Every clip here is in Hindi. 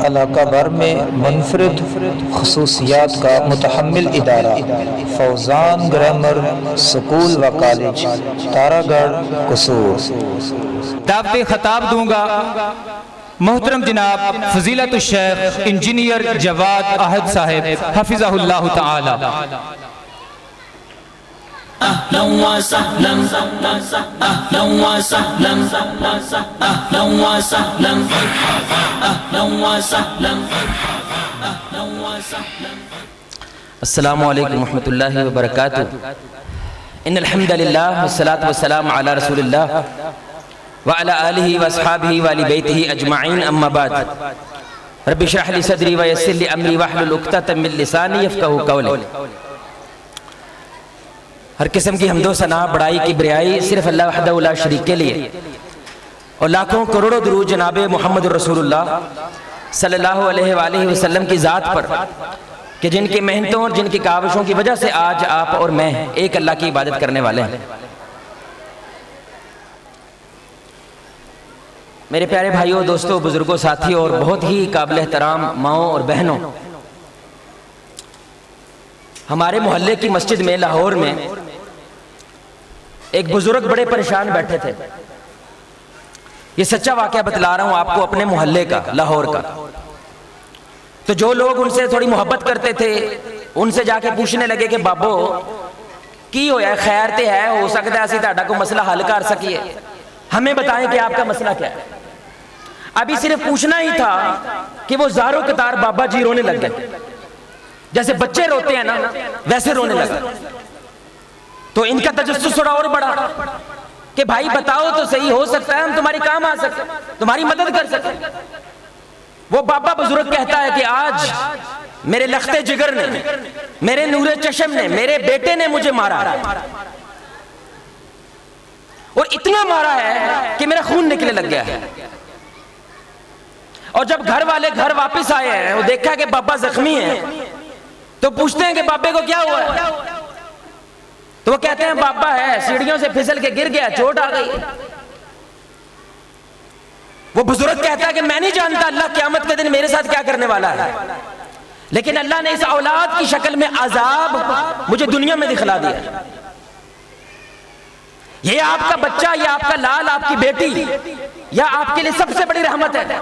इलाका भर में मुनफरिद खसूसियात का मुतहम्मिल इदारा फौजान ग्रामर स्कूल व कॉलेज तारागढ़ कसूर। दावते खताब दूंगा मोहतरम जनाब फजीलतुल शेख इंजीनियर जवाद अहद साहिब हफिज़हुल्लाह ताला। अस्सलामु अलैकुम रहमतुल्लाहि व बरकातुहू। इन्नल हम्दुलिल्लाह वस्सलातु वस्सलामु अला रसूलिल्लाह व अला आलिहि व अस्हाबिहि व अली बैतिहि अजमाइन, अम्मा बाद। रब्बि इश्रह ली सदरी व यस्सिर ली अमरी वहलुल उक़दतम मिन लिसानी यफ़क़हू क़ौली। हर किस्म की हम्दो सना बड़ाई की बड़ाई सिर्फ अल्लाह वहदहू ला शरीक के लिए, और लाखों करोड़ों दुरूद जनाब मोहम्मद रसूलुल्लाह सल्लल्लाहु अलैहि वसल्लम की ज़ात पर कि जिनकी मेहनतों और जिनकी काविशों की वजह से आज आप और मैं एक अल्लाह की इबादत करने वाले हैं। मेरे प्यारे भाइयों, दोस्तों, बुजुर्गों, साथियों और बहुत ही काबिल एहतराम माओं और बहनों, हमारे मोहल्ले की मस्जिद में लाहौर में एक बुजुर्ग बड़े परेशान बैठे थे। ये सच्चा वाकया बतला रहा हूं आपको, अपने मोहल्ले का, लाहौर का। तो जो लोग उनसे थोड़ी मोहब्बत करते थे उनसे जाके पूछने लगे कि बाबो की होया, खैर ते है, हो सकता है असी तुहाडा कोई मसला हल कर सकिए, हमें बताएं कि आपका मसला क्या है। अभी सिर्फ पूछना ही था कि वो ज़ारो कतार बाबा जी रोने लग गए। जैसे बच्चे रोते हैं ना, वैसे रोने लगा। तो इनका तजस्सुस थोड़ा और बढ़ा कि भाई बताओ तो सही, हो सकता है हम तुम्हारे काम आ सके, तुम्हारी मदद कर सके। वो बाबा बुजुर्ग कहता है कि आज मेरे लख्ते जिगर ने, मेरे नूरे चश्म ने, मेरे बेटे ने मुझे मारा है, और इतना मारा है कि मेरा खून निकलने लग गया है। और जब घर वाले घर वापस आए हैं, वो देखा कि बाबा जख्मी है, तो पूछते हैं कि बाबे को क्या हुआ है। तो वो कहते हैं बाबा है, सीढ़ियों से फिसल के गिर गया, चोट आ गई। वो बुजुर्ग कहता है कि मैं नहीं जानता अल्लाह क़यामत के दिन मेरे साथ क्या करने वाला है, लेकिन अल्लाह ने इस औलाद की शक्ल में अजाब मुझे दुनिया में दिखला दिया। ये आपका बच्चा, या आपका लाल, आपकी बेटी, या आपके लिए सबसे बड़ी रहमत है,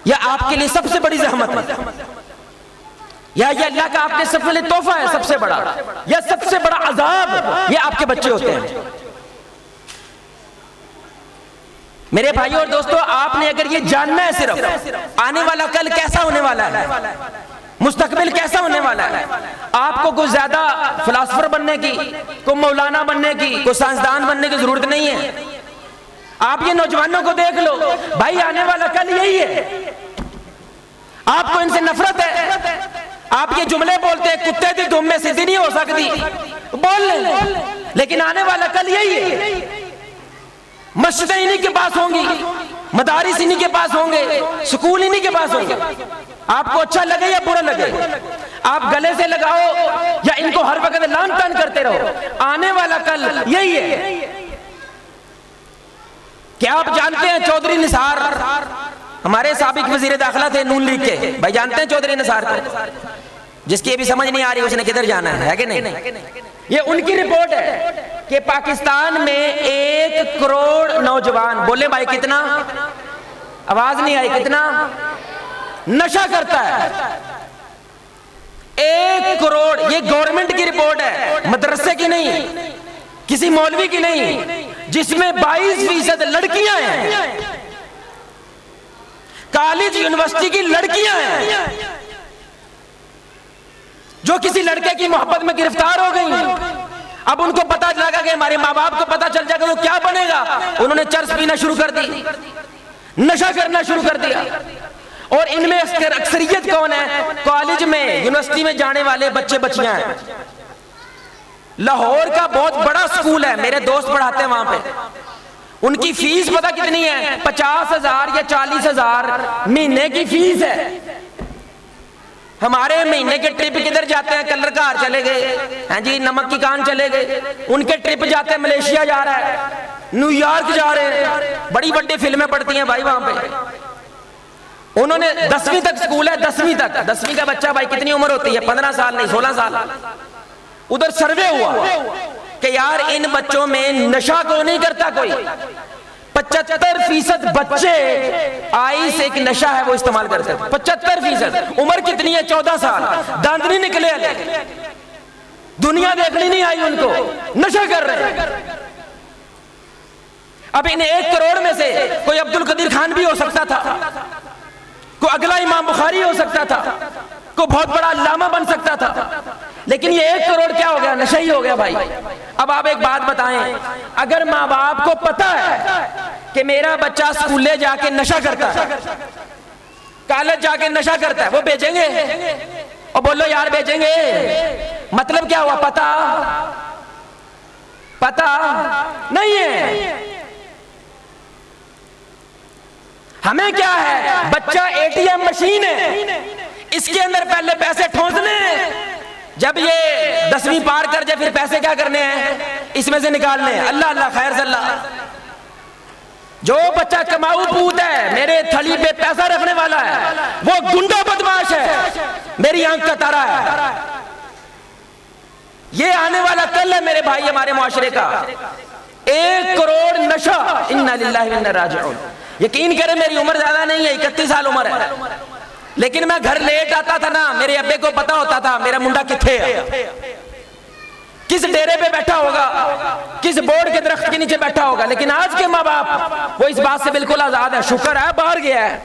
या आपके लिए सबसे बड़ी रहमत है, या ये अल्लाह का आपके सबसे लिए तोहफा है सबसे बड़ा, या सबसे बड़ा अजाब ये आपके बच्चे होते हैं। मेरे भाइयों और दोस्तों, आपने अगर ये जानना है सिर्फ आने वाला कल कैसा होने वाला है, मुस्तकबिल कैसा होने वाला है, आपको कोई ज्यादा फिलासफर बनने की, कोई मौलाना बनने की, कोई साइंसदान बनने की जरूरत नहीं है। आप ये नौजवानों को देख लो, भाई आने वाला कल यही है। आपको इनसे नफरत है, आप ये जुमले बोलते हैं, कुत्ते की दुम में सीधी नहीं हो सकती, बोल ले, लेकिन आने वाला कल यही है। मस्जिदें इन्हीं के पास होंगी, मदारिस इन्हीं के पास होंगे, स्कूल इन्हीं के पास होंगे। आपको अच्छा लगे या बुरा लगे, आप गले से लगाओ या इनको हर वक्त लान तान करते रहो, आने वाला कल यही है। क्या आप जानते हैं चौधरी निसार, हमारे साबिक वजीर दाखिला थे नून लीग के, भाई जानते हैं चौधरी निसार को, जिसकी अभी समझ नहीं आ रही उसने किधर जाना है कि नहीं। ये उनकी रिपोर्ट है कि पाकिस्तान में 1 करोड़ नौजवान, बोले भाई कितना, आवाज नहीं आई, कितना नशा करता है। 1 करोड़, ये गवर्नमेंट की रिपोर्ट है, मदरसे की नहीं, किसी मौलवी की नहीं, जिसमें 22% लड़कियां हैं, कॉलेज यूनिवर्सिटी की लड़कियां हैं, जो किसी लड़के की मोहब्बत में गिरफ्तार हो गई। अब उनको पता लगा कि हमारे माँ बाप को पता चल जाएगा तो क्या बनेगा, उन्होंने चर्स पीना शुरू कर दी, नशा करना शुरू कर दिया। और इनमें अक्सरियत कौन है, कॉलेज में, यूनिवर्सिटी में जाने वाले बच्चे बच्चियां हैं। लाहौर का बहुत बड़ा स्कूल है, मेरे दोस्त पढ़ाते हैं वहां पे। उनकी फीस पता कितनी है, 50,000 या 40,000 महीने की फीस है। हमारे महीने के ट्रिप किधर जाते हैं, कलर कार चले गए हैं जी, नमक की कान चले गए, उनके ट्रिप जाते हैं मलेशिया जा रहा है, न्यूयॉर्क जा रहे हैं, बड़ी बड़ी फिल्में पड़ती हैं भाई वहां पे। उन्होंने 10वीं तक स्कूल है, 10वीं तक, 10वीं का बच्चा भाई कितनी उम्र होती है, 15 साल नहीं 16 साल। उधर सर्वे हुआ कि यार इन बच्चों में नशा क्यों नहीं करता कोई। 75% बच्चे आइस एक नशा है वो इस्तेमाल करते हैं। 75%। उम्र कितनी है, 14 साल, दांत नहीं निकले, दुनिया देखनी नहीं आई उनको, नशा कर रहे हैं। अब इन 1 करोड़ में से कोई अब्दुल कदीर खान भी हो सकता था, कोई अगला इमाम बुखारी हो सकता था, कोई बहुत बड़ा अल्लामा बन सकता था, लेकिन ये 1 करोड़ क्या हो गया, नशा ही हो गया भाई। अब आप एक बात बताएं, अगर माँ बाप को पता है कि मेरा बच्चा स्कूले जाके नशा करता है, कॉलेज जाके नशा करता है, वो भेजेंगे? और बोलो यार भेजेंगे? मतलब क्या हुआ, पता नहीं है। हमें क्या है, बच्चा ATM मशीन है, इसके अंदर पहले पैसे ठोंसने, जब ये 10वीं पार कर जाए फिर पैसे क्या करने हैं, इसमें से निकालने। अल्लाह अल्लाह खैर सल्ला। जो बच्चा कमाऊ पूत है, मेरे थली पे पैसा रखने वाला है, वो गुंडा बदमाश है, मेरी आंख का तारा है। ये आने वाला कल है मेरे भाई हमारे मुआशरे का। 1 करोड़ नशा, इन्ना लिल्लाहि व इन्ना राजिऊन। यकीन करें मेरी उम्र ज्यादा नहीं है, 31 साल उम्र है, लेकिन मैं घर लेट आता था ना, मेरे अब्बे को पता होता था मेरा मुंडा किथे है, किस डेरे पे बैठा होगा, किस बोर्ड के दरख्त के नीचे बैठा होगा। लेकिन आज के माँ बाप वो इस बात से बिल्कुल आजाद है, शुक्र है बाहर गया है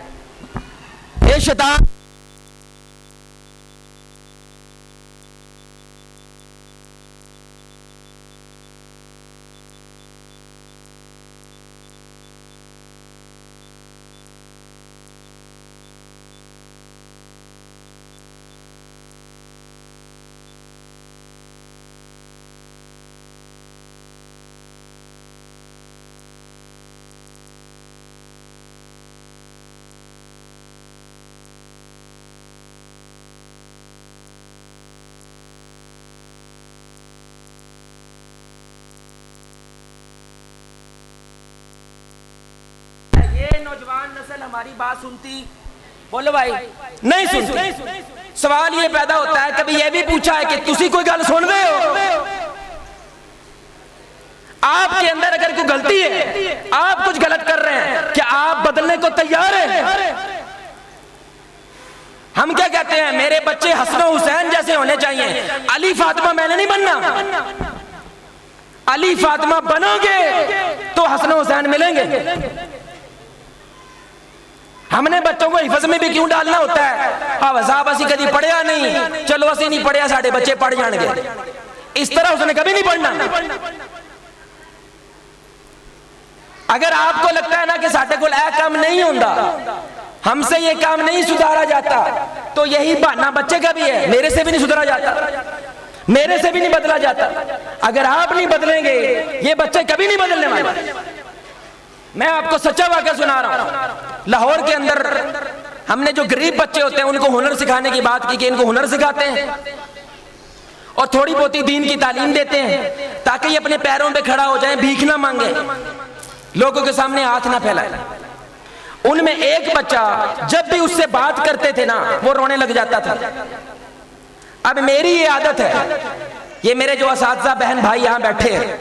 ये शैतान। नौजवान नस्ल हमारी बात सुनती, बोलो भाई, नहीं सुनती। सवाल ये पैदा होता है, कभी ये भी पूछा है कि तुसी कोई गल सुन रहे हो? आपके अंदर अगर कोई गलती है, आप कुछ गलत कर रहे हैं, क्या आप बदलने को तैयार हैं? हम क्या कहते हैं, मेरे बच्चे हसन हुसैन जैसे होने चाहिए, अली फातिमा मैंने नहीं बनना। अली फातिमा बनोगे तो हसन हुसैन मिलेंगे। हमने बच्चों को हिफज में भी क्यों डालना होता है? हाँ साहब असी कभी पढ़िया नहीं, चलो असी नहीं पढ़िया, साढ़े बच्चे पढ़ जाएंगे, इस तरह उसने कभी नहीं पढ़ना। अगर आपको लगता है ना कि साढ़े को यह काम नहीं होता, हमसे ये काम नहीं सुधारा जाता, तो यही बहाना बच्चे का भी है, मेरे से भी नहीं सुधारा जाता, मेरे से भी नहीं बदला जाता। अगर आप नहीं बदलेंगे ये बच्चे कभी नहीं बदलने वाले। मैं आपको सच्चा वाक़या सुना रहा हूं। लाहौर के अंदर हमने जो गरीब बच्चे होते हैं उनको हुनर सिखाने की बात की कि इनको हुनर सिखाते हैं और थोड़ी बहुत दीन की तालीम देते हैं ताकि ये अपने पैरों पे खड़ा हो जाए, भीख ना मांगे, लोगों के सामने हाथ ना फैलाए। उनमें एक बच्चा जब भी उससे बात करते थे ना वो रोने लग जाता था। अब मेरी ये आदत है, ये मेरे जो असातिज़ा बहन भाई यहां बैठे हैं,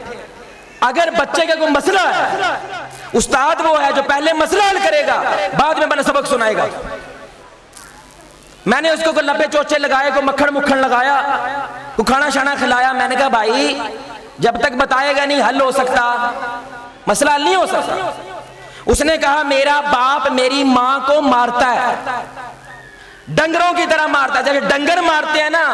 अगर बच्चे का कोई मसला है, उस्ताद वो है जो पहले मसला हल करेगा, बाद में बना सबक सुनाएगा। मैंने उसको को लपे चोचे लगाए, को मक्खन मुक्खन लगाया, को खाना शाना खिलाया। मैंने कहा भाई जब तक बताएगा नहीं हल हो सकता, मसला हल नहीं हो सकता। उसने कहा मेरा बाप मेरी माँ को मारता है, डंगरों की तरह मारता है, जैसे डंगर मारते हैं ना,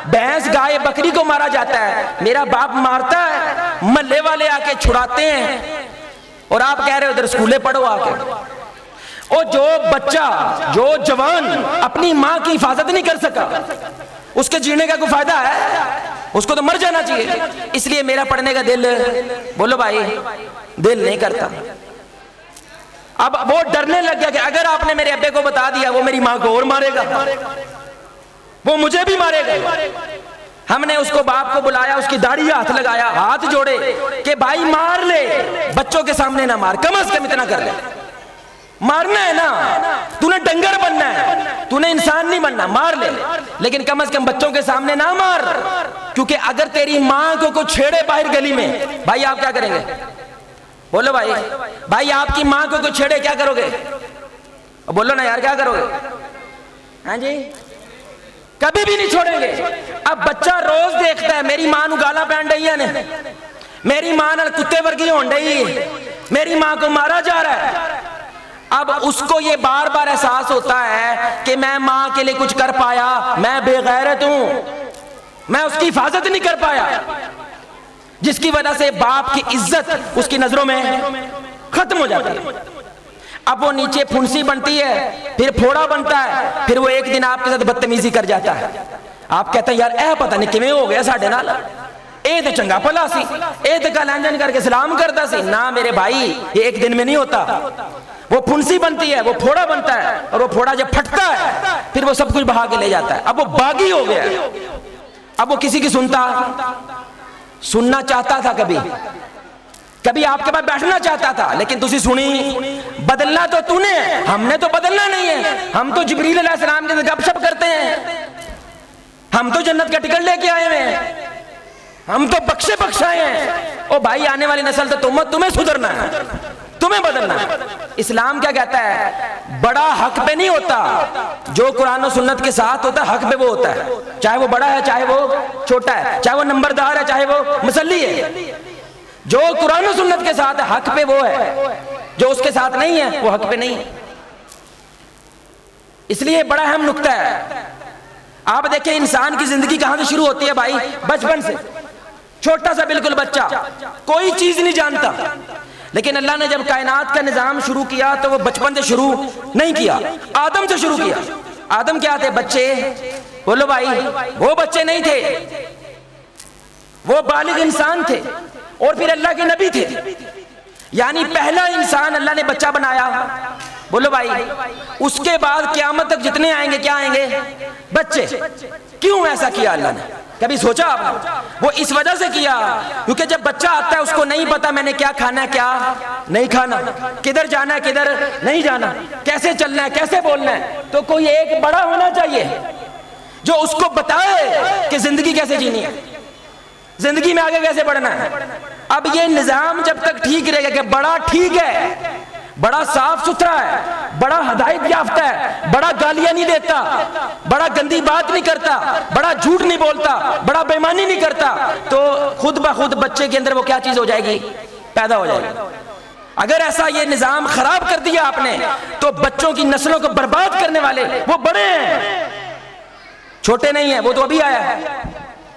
भैंस गाय बकरी को मारा जाता है, मेरा बाप मारता है, महल्ले वाले आके छुड़ाते हैं और आप कह रहे हो उधर स्कूले पढ़ो आके। और जो बच्चा, जो जवान अपनी माँ की हिफाजत नहीं कर सका, उसके जीने का कोई फायदा है? उसको तो मर जाना चाहिए। इसलिए मेरा पढ़ने का दिल, बोलो भाई, दिल नहीं करता। अब वो डरने लग गया कि अगर आपने मेरे अब्बे को बता दिया वो मेरी माँ को और मारेगा, वो मुझे भी मारेगा। हमने उसको बाप को बुलाया, उसकी दाढ़ी हाथ लगाया, हाथ जोड़े कि भाई मार ले, बच्चों के सामने ना मार, कम से कम इतना कर ले। मारना है ना, तूने डंगर बनना है, तूने इंसान नहीं बनना, मार ले, लेकिन कम से कम बच्चों के सामने ना मार। क्योंकि अगर तेरी माँ को कोई छेड़े बाहर गली में, भाई आप क्या करेंगे? बोलो भाई, भाई आपकी माँ को कोई छेड़े क्या करोगे? बोलो ना यार, क्या करोगे? हाँ जी, कभी भी नहीं छोड़ेंगे। अब बच्चा रोज देखता है मेरी माँ नू गाला पैन रही ने, मेरी माँ नाल कुत्ते वर्गी होन रही, मेरी माँ को मारा जा रहा है। अब उसको ये बार बार एहसास होता है कि मैं माँ के लिए कुछ कर पाया, मैं बेगैरत हूं, मैं उसकी हिफाजत नहीं कर पाया, जिसकी वजह से बाप की इज्जत उसकी नजरों में खत्म हो जाती है। अब वो नीचे फुंसी बनती है, फिर फोड़ा बनता है, फिर वो एक दिन आपके साथ बदतमीजी कर जाता है। आप कहते हैं यार ऐ पता नहीं किवें हो गया साडे नाल, ए तो चंगा भला सी, ए तो गल इंजन करके सलाम करता सी। ना मेरे भाई, ये एक दिन में नहीं होता। वो फुंसी बनती है, वो फोड़ा बनता है, और वो फोड़ा जब फटता है फिर वो सब कुछ बहा के ले जाता है। अब वो बागी हो गया, अब वो किसी की सुनना चाहता था, कभी आपके पास बैठना चाहता था, लेकिन तुसी सुनी। बदलना तो तूने, हमने तो बदलना नहीं है। हम तो जिब्रील अलैहिस्सलाम के गपशप करते हैं, हम तो जन्नत का टिकट लेके आए हैं, हम तो बख्शे बख्शाए हैं। ओ भाई, आने वाली नस्ल तो तुम्हें सुधरना है, तुम्हें बदलना है। इस्लाम क्या कहता है? बड़ा हक पे नहीं होता, जो कुरान और सुन्नत के साथ होता है हक पे वो होता है। चाहे वो बड़ा है, चाहे वो छोटा है, चाहे वो नंबरदार है, चाहे वो मुसल्ली है। जो कुरान और सुन्नत के साथ है हक पे वो है, जो उसके साथ नहीं है वो हक पे नहीं है। इसलिए बड़ा अहम नुक्ता है। आप देखिए इंसान की जिंदगी कहां से शुरू होती है भाई? बचपन से। छोटा सा बिल्कुल बच्चा, कोई चीज नहीं जानता, लेकिन अल्लाह ने जब कायनात का निजाम शुरू किया तो वो बचपन से शुरू नहीं किया, आदम से शुरू किया। आदम क्या थे? बच्चे। बोलो भाई, वो बच्चे नहीं थे, वो बालिग इंसान थे, और फिर अल्लाह के नबी थे। यानी पहला इंसान अल्लाह ने बच्चा बनाया। बोलो भाई, उसके बाद क़यामत तक जितने आएंगे क्या आएंगे? बच्चे। क्यों ऐसा किया अल्लाह ने? कभी सोचा आपने? वो इस वजह से किया क्योंकि जब बच्चा आता है उसको नहीं पता मैंने क्या खाना है, क्या नहीं खाना, किधर जाना है, किधर नहीं जाना, कैसे चलना है, कैसे बोलना है। तो कोई एक बड़ा होना चाहिए जो उसको बताए कि जिंदगी कैसे जीनी है, जिंदगी में आगे कैसे बढ़ना है। अब ये निजाम जब तक ठीक रहेगा कि बड़ा ठीक है, बड़ा साफ सुथरा है, बड़ा हदायत याफ्ता है, बड़ा गालियां नहीं देता, बड़ा गंदी बात नहीं करता, बड़ा झूठ नहीं बोलता, बड़ा बेईमानी नहीं करता, तो खुद ब खुद बच्चे के अंदर वो क्या चीज हो जाएगी? पैदा हो जाएगी। अगर ऐसा ये निजाम खराब कर दिया आपने तो बच्चों की नस्लों को बर्बाद करने वाले वो बड़े हैं, छोटे नहीं है। वो तो अभी आया है,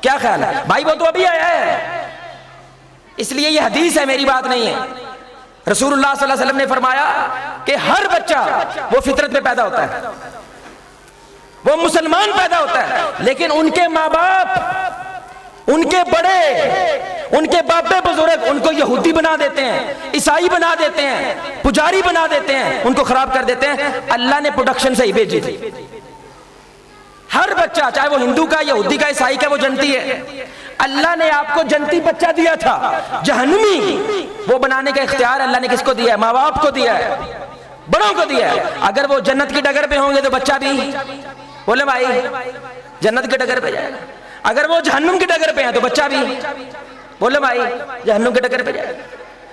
क्या ख्याल है भाई? वो तो अभी आया है। इसलिए ये हदीस है, मेरी बात नहीं है। रसूलुल्लाह सल्लल्लाहु अलैहि वसल्लम ने फरमाया कि हर बच्चा वो फितरत में पैदा होता है, वो मुसलमान पैदा होता है, लेकिन उनके माँ बाप, उनके बड़े, उनके बापे बुजुर्ग उनको यहूदी बना देते हैं, ईसाई बना देते हैं, पुजारी बना देते हैं, उनको खराब कर देते हैं। अल्लाह ने प्रोडक्शन से ही भेजी थी। हर बच्चा, चाहे वो हिंदू का, यहूदी का, ईसाई का, वो जनती है। अल्लाह ने आपको जनती बच्चा दिया था, जहन्नमी वो बनाने का इख्तियार अल्लाह ने किसको दिया है? माँ बाप को दिया है, बड़ों को दिया है। अगर वो जन्नत की डगर पे होंगे तो बच्चा भी, बोले भाई, जन्नत के डगर पे जाएगा। अगर वो जहन्नुम की डगर पे है तो बच्चा भी, बोले भाई, जहन्नुम के डगर पे जाएगा।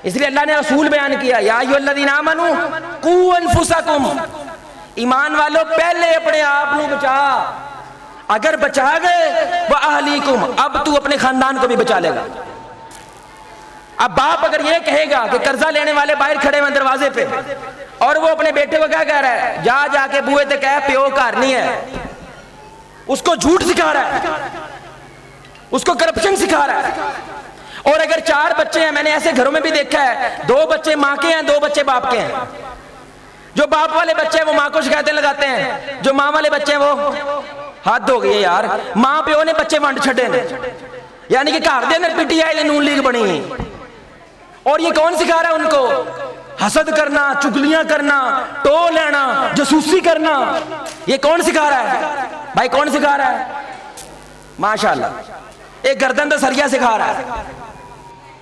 इसलिए अल्लाह ने रसूल बयान किया, या अय्युहल्लज़ीना आमनू कू अनफुसकुम, ईमान वालों पहले अपने आप को बचा, अगर बचा गए वह अहलीकुम, अब तू अपने खानदान को भी बचा लेगा। अब बाप अगर ये कहेगा कि कर्जा लेने वाले बाहर खड़े हुए दरवाजे पे, और वो अपने बेटे को क्या कह रहा है? जा जाके बुए ते कह प्यो घर नहीं है, उसको झूठ सिखा रहा है, उसको करप्शन सिखा रहा है। और अगर 4 बच्चे हैं, मैंने ऐसे घरों में भी देखा है, 2 बच्चे माँ के हैं, 2 बच्चे बाप के हैं। जो बाप वाले बच्चे हैं वो माँ को शिकायतें लगाते हैं, जो माँ वाले बच्चे हैं वो, हद हो गई है यार, मां प्यो ने बच्चे वंड छड़े ने, यानी कि घर के अंदर पीटीआई नून लीग बनी। और ये कौन सिखा रहा है उनको? हसद करना, चुगलियां करना, टो लेना, जासूसी करना, ये कौन सिखा रहा है भाई? कौन सिखा रहा है? माशाल्लाह, एक गर्दन तो सरिया सिखा रहा है,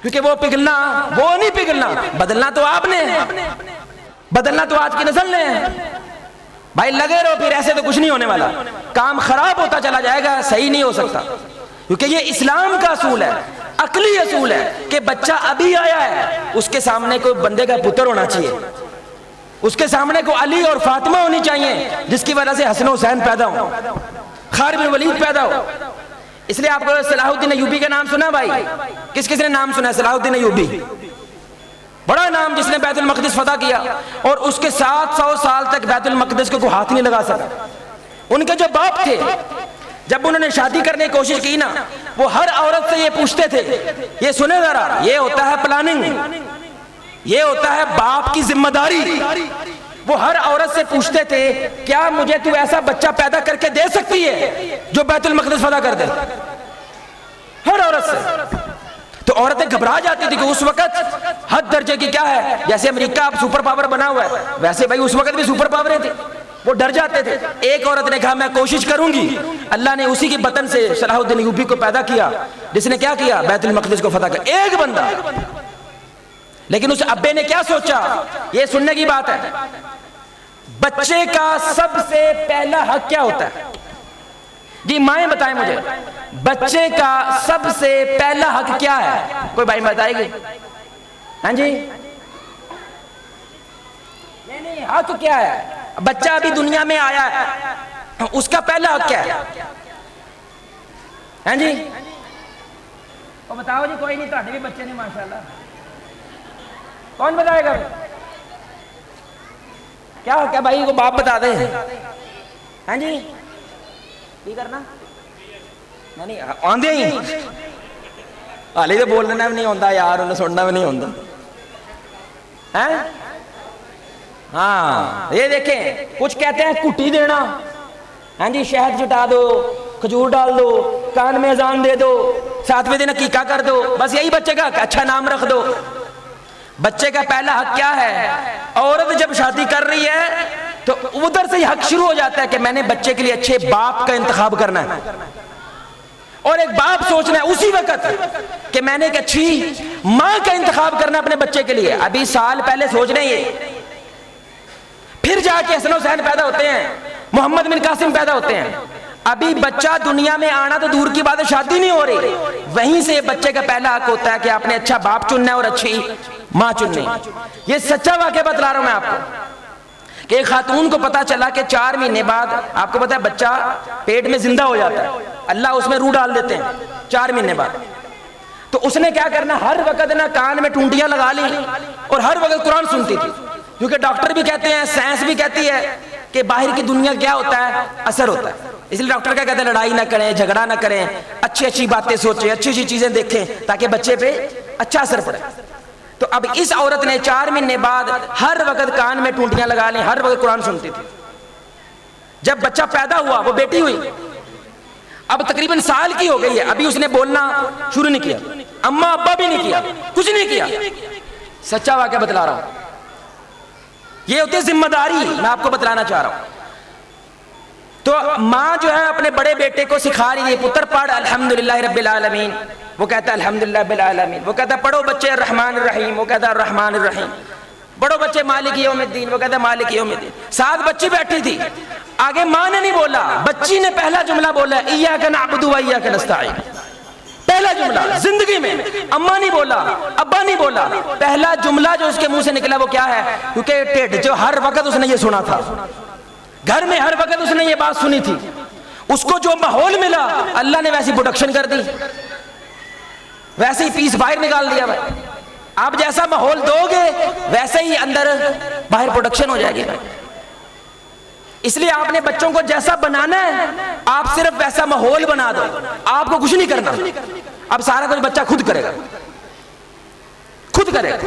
क्योंकि वो पिघलना, वो नहीं पिघलना, बदलना तो आपने, बदलना तो आज की नस्ल ने है भाई, लगे रहो फिर, ऐसे तो कुछ नहीं होने वाला, काम खराब होता चला जाएगा, सही नहीं हो सकता। क्योंकि ये इस्लाम का असूल है, अकली असूल है कि बच्चा अभी आया है, उसके सामने कोई बंदे का पुत्र होना चाहिए, उसके सामने को अली और फातिमा होनी चाहिए, जिसकी वजह से हसन हुसैन पैदा हो, खालिद बिन वलीद पैदा हो। इसलिए आपको सलाहुद्दीन अय्यूबी का नाम सुना भाई? किस किस ने नाम सुना है सलाहुद्दीन अय्यूबी? बड़ा नाम, जिसने बैतुल मक़दिस फतह किया और उसके 700 साल तक बैतुल मक़दिस को कोई हाथ नहीं लगा सका। उनके जो बाप थे, जब उन्होंने शादी करने की कोशिश की ना, वो हर औरत से ये पूछते थे, ये सुने जरा, ये होता है प्लानिंग, ये होता है बाप की जिम्मेदारी। वो हर औरत से पूछते थे, क्या मुझे तू ऐसा बच्चा पैदा करके दे सकती है जो बैतुल मक़दिस फतह कर दे? हर औरत से। तो औरतें घबरा जाती थी कि उस वक्त हद दर्जे की क्या है, जैसे अमेरिका अब सुपर पावर बना हुआ है, वैसे भाई उस वक्त भी सुपर पावरें थी, वो डर जाते थे। एक औरत ने कहा मैं कोशिश करूंगी, अल्लाह ने उसी की बतन से सलाहुद्दीन अय्यूबी को पैदा किया, जिसने क्या किया, बैतुल मक़दिस को फतह कर, एक बंदा। लेकिन उस अब्बे ने क्या सोचा, ये सुनने की बात है, बच्चे का सबसे पहला हक क्या होता है? जी माएं बताएं मुझे, बच्चे का सबसे पहला हक क्या है? कोई भाई बताएगी? हाँ जी, नहीं, हक क्या है? बच्चा अभी दुनिया में आया है, उसका पहला हक क्या है? हाँ जी, वो बताओ जी। कोई नहीं, तो भी बच्चे नहीं माशाल्लाह, कौन बताएगा? क्या क्या भाई को बाप बता दे। हाँ जी, की करना नहीं आंदे ही हाले तो बोलना भी नहीं होता यार, उन्हें सुनना भी नहीं होता है। हाँ ये देखें, कुछ कहते हैं कुट्टी देना, हाँ जी, शहद जुटा दो, खजूर डाल दो, कान में अजान दे दो, 7वें दिन अकीका कर दो, बस यही बच्चे का अच्छा नाम रख दो। बच्चे का पहला हक क्या है? औरत जब शादी कर रही है तो उधर से ही हक शुरू हो जाता है कि मैंने बच्चे के लिए अच्छे बाप का इंतखाब करना है, और एक बाप सोचना है उसी वक्त कि मैंने एक अच्छी मां का इंतखाब करना अपने बच्चे के लिए। अभी साल पहले सोच रहे हैं ये, फिर जाके हसन हुसैन पैदा होते हैं, मोहम्मद बिन कासिम पैदा होते हैं। अभी बच्चा दुनिया में आना तो दूर की बात है, शादी नहीं हो रही, वहीं से बच्चे का पहला हक होता है कि आपने अच्छा बाप चुनना है और अच्छी मां चुननी। ये सच्चा वाकया बतला रहा हूं मैं आपको कि एक खातून को पता चला कि 4 महीने बाद, आपको पता है बच्चा पेट में जिंदा हो जाता है, अल्लाह उसमें रूह डाल देते हैं 4 महीने बाद। तो उसने क्या करना, हर वक्त ना कान में टूंटियां लगा ली और हर वक्त कुरान सुनती थी, क्योंकि डॉक्टर भी कहते हैं, साइंस भी कहती है कि बाहर की दुनिया क्या होता है, असर होता है। इसलिए डॉक्टर क्या कहते हैं, लड़ाई ना करें, झगड़ा ना करें, अच्छी अच्छी बातें सोचें, अच्छी अच्छी चीजें देखें ताकि बच्चे पे अच्छा असर पड़े। तो अब इस औरत ने 4 महीने बाद हर वक्त कान में टूंटियां लगा ली, हर वक्त कुरान सुनती थी। जब बच्चा पैदा हुआ, वो बेटी हुई, अब तकरीबन साल की हो गई है, अभी उसने बोलना शुरू नहीं किया, अम्मा अब्बा भी नहीं किया, कुछ नहीं किया। सच्चा वाकया बतला रहा हूं, ये होती है जिम्मेदारी, मैं आपको बतलाना चाह रहा हूं। तो माँ जो है अपने बड़े बेटे को सिखा रही है, पुत्र पढ़ अल्हम्दुलिल्लाह रब्बिल आलमीन, वो कहता है अल्हम्दुलिल्लाह रब्बिल आलमीन, वो कहता है पढ़ो बच्चे रहमान रहीम, वो कहता है रहमान रहीम, पढ़ो बच्चे मालिक यौमिद्दीन, वो कहता है मालिक यौमिद्दीन। 7 बच्ची बैठी थी, आगे माँ ने नहीं बोला, बच्ची ने पहला जुमला बोला, इय्याका नअबुदु व इय्याका नस्तईन, पहला जुमला जिंदगी में। अम्मा नहीं बोला, अब्बा नहीं बोला, पहला जुमला जो उसके मुंह से निकला वो क्या है, क्योंकि टेढ़ जो हर वक्त उसने ये सुना था, घर में हर वक्त उसने ये बात सुनी थी, उसको जो माहौल मिला अल्लाह ने वैसी प्रोडक्शन कर दी, वैसे ही पीस बाहर निकाल दिया। भाई आप जैसा माहौल दोगे वैसे ही अंदर बाहर प्रोडक्शन हो जाएगी भाई। इसलिए आपने बच्चों को जैसा बनाना है, आप सिर्फ वैसा माहौल बना दो, आपको कुछ नहीं करना। अब सारा कुछ बच्चा खुद करेगा, खुद करेगा।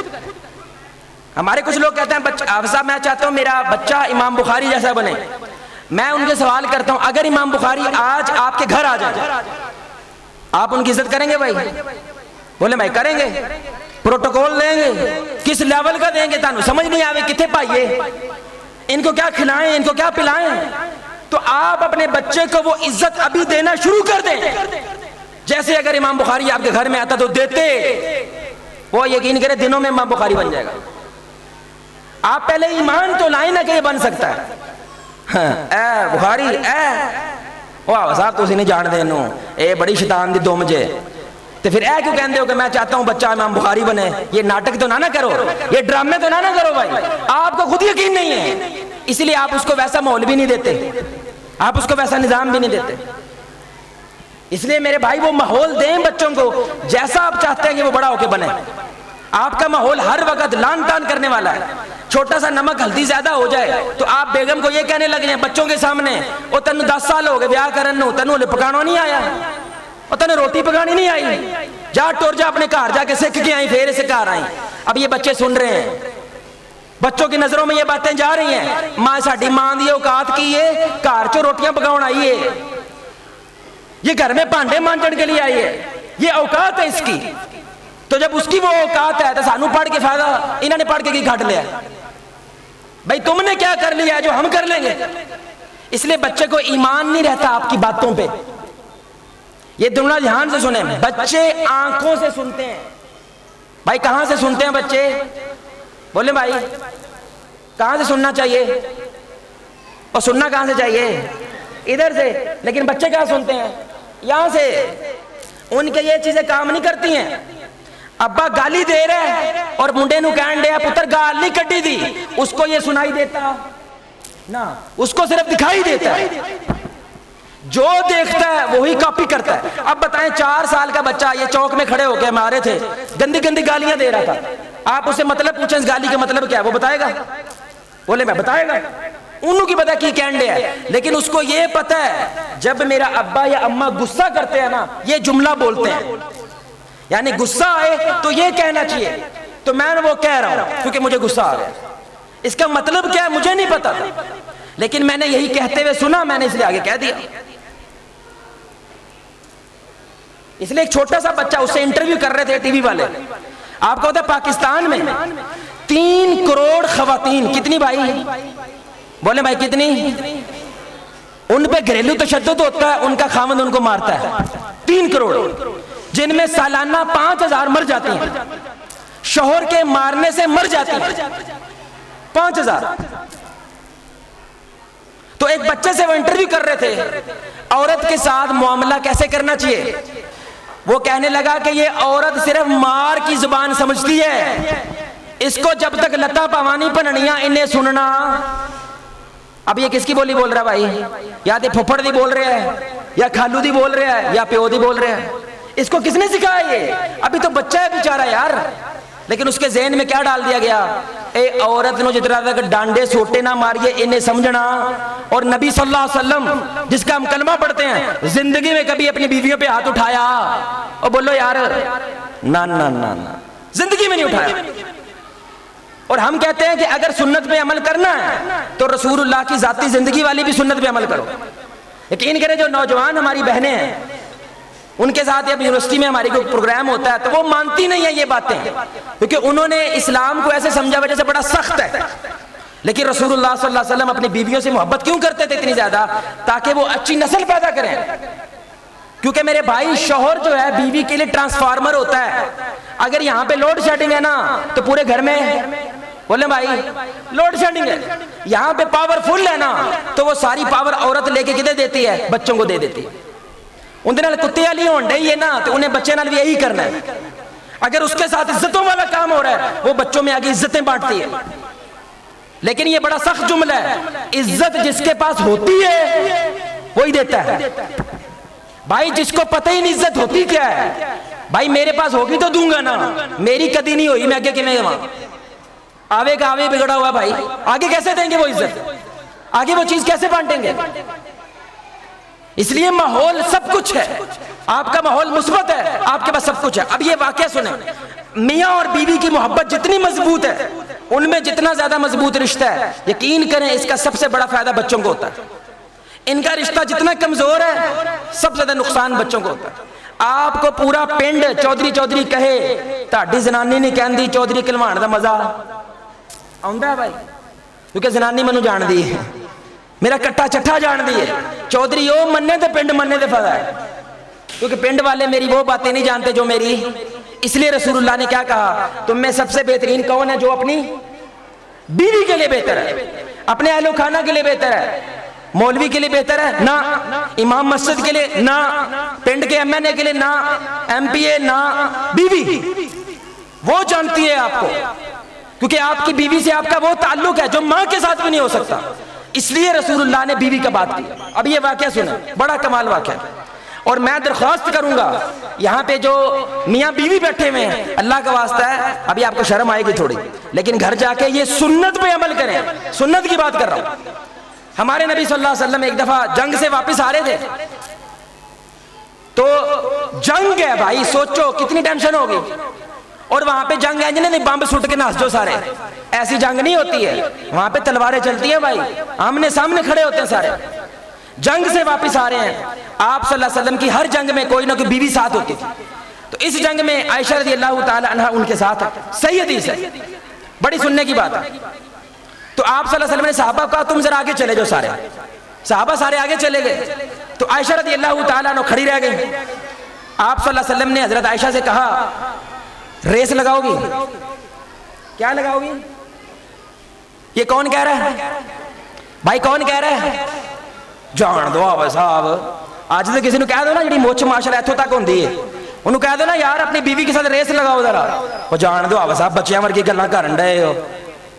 हमारे कुछ लोग कहते हैं बच्चा, मैं चाहता हूं मेरा बच्चा इमाम बुखारी जैसा बने। मैं उनके सवाल करता हूं, अगर इमाम बुखारी आज आपके घर आ जाए, आप उनकी इज्जत करेंगे भाई? बोले भाई करेंगे, प्रोटोकॉल देंगे, किस लेवल का देंगे, तानू समझ नहीं आवे किथे पाइए, इनको क्या खिलाएं, इनको क्या पिलाएं। तो आप अपने बच्चे को वो इज्जत अभी देना शुरू कर दें, जैसे अगर इमाम बुखारी आपके घर में आता तो देते, वो यकीन करें दिनों में इमाम बुखारी बन जाएगा। आप पहले ईमान तो लाए ना कि ये बन सकता है। हाँ, बुखारी वाह साहब तुम नहीं जानते इनू, ये बड़ी शैतान दी दुम जे, तो फिर क्यों कहते हो कि मैं चाहता हूं बच्चा इमाम बुखारी बने? ये नाटक तो ना करो, ये ड्रामे तो ना करो भाई। आपको खुद यकीन नहीं है, इसलिए आप उसको वैसा माहौल भी नहीं देते, आप उसको वैसा निजाम भी नहीं देते। इसलिए मेरे भाई वो माहौल दें बच्चों को जैसा आप चाहते हैं कि वो बड़ा होकर बने। आपका माहौल हर वक्त लान तान करने वाला है। छोटा सा नमक हल्दी ज्यादा हो जाए तो आप बेगम को ये कहने लग जाए बच्चों के सामने, ओ तेन 10 साल हो गए ब्याह करन नूं, तेनू पकाना नहीं आया, और तेन रोटी पकानी नहीं आई, जा टुर जा अपने घर जाके सीख के आई, फिर इसे घर आई। अब ये बच्चे सुन रहे हैं, बच्चों की नजरों में ये बातें जा रही हैं, मां साडी मां दी औकात की है, घर चो रोटियां पकाउण आई है, ये घर में भांडे मांजण के लिए आई है, ये औकात है इसकी। तो जब उसकी वो औकात है तो सानू पढ़ के फायदा, इन्होंने पढ़ के की घट लिया भाई, तुमने क्या कर लिया है जो हम कर लेंगे। इसलिए बच्चे को ईमान नहीं रहता आपकी बातों पे। ये दोनों ध्यान से सुने, बच्चे आंखों से सुनते हैं भाई। कहां से सुनते हैं बच्चे? बोले भाई कहां से सुनना चाहिए? और सुनना कहां से चाहिए? इधर से। लेकिन बच्चे कहां सुनते हैं? यहां से। उनके ये चीजें काम नहीं करती हैं। अब्बा गाली दे रहा है और मुंडे नू कहन डे पुत्र गाल नहीं कड्डी दी, उसको ये सुनाई देता ना, उसको सिर्फ दिखाई देता है। जो देखता है वही कॉपी करता है। अब बताएं 4 साल का बच्चा ये चौक में खड़े होकर मारे थे, गंदी गंदी गालियां दे रहा था, आप उसे मतलब पूछें इस गाली का मतलब क्या है, वो बताएगा? बोले मैं बताएगा, उन्हों की पता की कहने है। लेकिन उसको ये पता है जब मेरा अब्बा या अम्मा गुस्सा करते हैं ना, ये जुमला बोलते हैं, यानी गुस्सा आए तो ये कहना चाहिए, तो मैं वो कह रहा हूं क्योंकि मुझे गुस्सा आ गया। इसका मतलब क्या है मुझे नहीं पता था, लेकिन मैंने यही कहते हुए सुना, मैंने इसलिए आगे कह दिया। इसलिए एक छोटा सा बच्चा, उससे इंटरव्यू कर रहे थे टीवी वाले, आपको पता है पाकिस्तान में 3 करोड़ खवातीन, कितनी भाई? बोले भाई कितनी? उन पे घरेलू तशद्दुद होता है, उनका खामद उनको मारता है। 3 करोड़, जिनमें सालाना 5000 मर जाती हैं, शोहर के मारने से मर जाती हैं 5000। तो एक बच्चे से वो इंटरव्यू कर रहे थे, औरत के साथ मामला कैसे करना चाहिए। वो कहने लगा कि ये औरत सिर्फ मार की जुबान समझती है, इसको जब तक लता पवानी पननिया इन्हें सुनना। अब ये किसकी बोली बोल रहा भाई? या तो फुफड़ दी बोल रहा है, या खालू दी बोल रहा है, या प्यो दी बोल रहा है। इसको किसने सिखाया ये? अभी तो बच्चा है बेचारा यार। लेकिन उसके ज़हन में क्या डाल दिया गया? ए औरत नो जितना तक डांडे सोटे ना मारिए इन्हें समझना। और नबी सल्लल्लाहु अलैहि वसल्लम जिसका हम कलमा पढ़ते हैं, जिंदगी में कभी अपनी बीवियों पे हाथ उठाया? और बोलो यार ना ना ना ना, जिंदगी में नहीं उठाया। और हम कहते हैं कि अगर सुन्नत पे अमल करना है तो रसूलुल्लाह की जाती जिंदगी वाली भी सुन्नत पे अमल करो। यकीन करें जो नौजवान हमारी बहनें हैं, उनके साथ अब यूनिवर्सिटी में हमारी कोई प्रोग्राम होता है तो वो मानती नहीं है ये बातें, क्योंकि उन्होंने इस्लाम को ऐसे समझा वजह से बड़ा सख्त है। लेकिन रसूलुल्लाह सल्लल्लाहु अलैहि वसल्लम अपनी बीवियों से मोहब्बत क्यों करते थे इतनी ज्यादा? ताकि वो अच्छी नस्ल पैदा करें। क्योंकि मेरे भाई शौहर जो है बीवी के लिए ट्रांसफार्मर होता है। अगर यहाँ पे लोड शेडिंग है ना तो पूरे घर में, बोले भाई लोड शेडिंग है, यहाँ पे पावरफुल है ना तो वो सारी पावर औरत लेके किधर देती है? बच्चों को दे देती है। उनके कुत्ते वाली होने ही है ना तो उन्हें बच्चे नाल भी यही करना है। अगर उसके साथ इज्जतों वाला काम हो रहा है वो बच्चों में आगे इज्जतें बांटती है। लेकिन ये बड़ा सख्त जुमला है, इज्जत जिसके पास होती है वही देता है। भाई जिसको पता ही नहीं इज्जत होती क्या है, भाई मेरे पास होगी तो दूंगा ना, मेरी कदी नहीं हुई, मैं आगे किमें आवे का आवे बिगड़ा हुआ भाई, आगे कैसे देंगे वो इज्जत? आगे वो चीज कैसे बांटेंगे? इसलिए माहौल सब कुछ है, आपका माहौल मुस्बत है, आपके पास सब कुछ है। अब ये वाकया सुने, मियाँ और बीवी की मोहब्बत जितनी मजबूत है, उनमें जितना ज्यादा मजबूत रिश्ता है, यकीन करें इसका सबसे बड़ा फायदा बच्चों को होता है। इनका रिश्ता जितना कमजोर है सबसे ज्यादा नुकसान बच्चों को होता है। आपको पूरा पिंड चौधरी चौधरी कहे, ताड़ी जनानी नहीं कहती चौधरी कहलवान का मजा आउंदा है भाई, क्योंकि जनानी मैनू जानती है, मेरा कट्टा चट्ठा जानती है। चौधरी वो मन्ने तो पिंड मन्ने तो फायदा है, क्योंकि पिंड वाले मेरी वो बातें नहीं जानते जो मेरी। इसलिए रसूलुल्लाह ने क्या कहा, तुम में सबसे बेहतरीन कौन है? जो अपनी बीवी के लिए बेहतर है, अपने अहलो खाना के लिए बेहतर है, मौलवी के लिए बेहतर है ना, इमाम मस्जिद के लिए ना, पिंड के एमएनए के लिए ना, एमपीए ना, बीवी वो जानती है आपको, क्योंकि आपकी बीवी से आपका वो ताल्लुक है जो मां के साथ भी नहीं हो सकता। इसलिए रसूलुल्लाह ने बीवी का बात की। अब ये वाकया सुने, बड़ा कमाल वाकया है। और मैं दरख्वास्त करूंगा यहाँ पे जो मियाँ बीवी बैठे हुए हैं, अल्लाह का वास्ता है, अभी आपको शर्म आएगी थोड़ी, लेकिन घर जाके ये सुन्नत पे अमल करें। सुन्नत की बात कर रहा हूं। हमारे नबी सल्लल्लाहु अलैहि वसल्लम एक दफा जंग से वापस आ रहे थे, तो जंग है भाई, सोचो कितनी टेंशन होगी, और वहां पे जंग है नहीं, बम सुट के नाच जो सारे, ऐसी जंग नहीं होती है, वहां पे तलवारें चलती है भाई, आमने सामने खड़े होते हैं सारे। जंग से वापस आ रहे हैं, आप सल्लल्लाहु अलैहि वसल्लम की हर जंग में कोई ना कोई बीवी साथ होती थी। तो इस जंग में आयशा रज़ियल्लाहु ताला अन्हा उनके साथ है। सही हदीस है, बड़ी सुनने की बात है। तो आप सल्लल्लाहु अलैहि वसल्लम ने सहाबा को कहा तुम जरा आगे चले जाओ, सारे सहाबा सारे आगे चले गए। तो आयशा रज़ियल्लाहु ताला अन्हा खड़ी रह गई। आप सल्लल्लाहु अलैहि वसल्लम ने हजरत आयशा से कहा रेस लगाओगी? क्या लगाओगी? ये कौन कह रहा है भाई, कौन कह रहा है? जान दो आवे साहब, आज तो किसी ने कह दो ना जी मुछ माशरा इथों तक होंदी है, उन्होंने कह दो ना यार अपनी बीवी के साथ रेस लगाओ जरा, वो जान दो आवे साहब बच्चियां वर्गी गल्लां करन डए हो।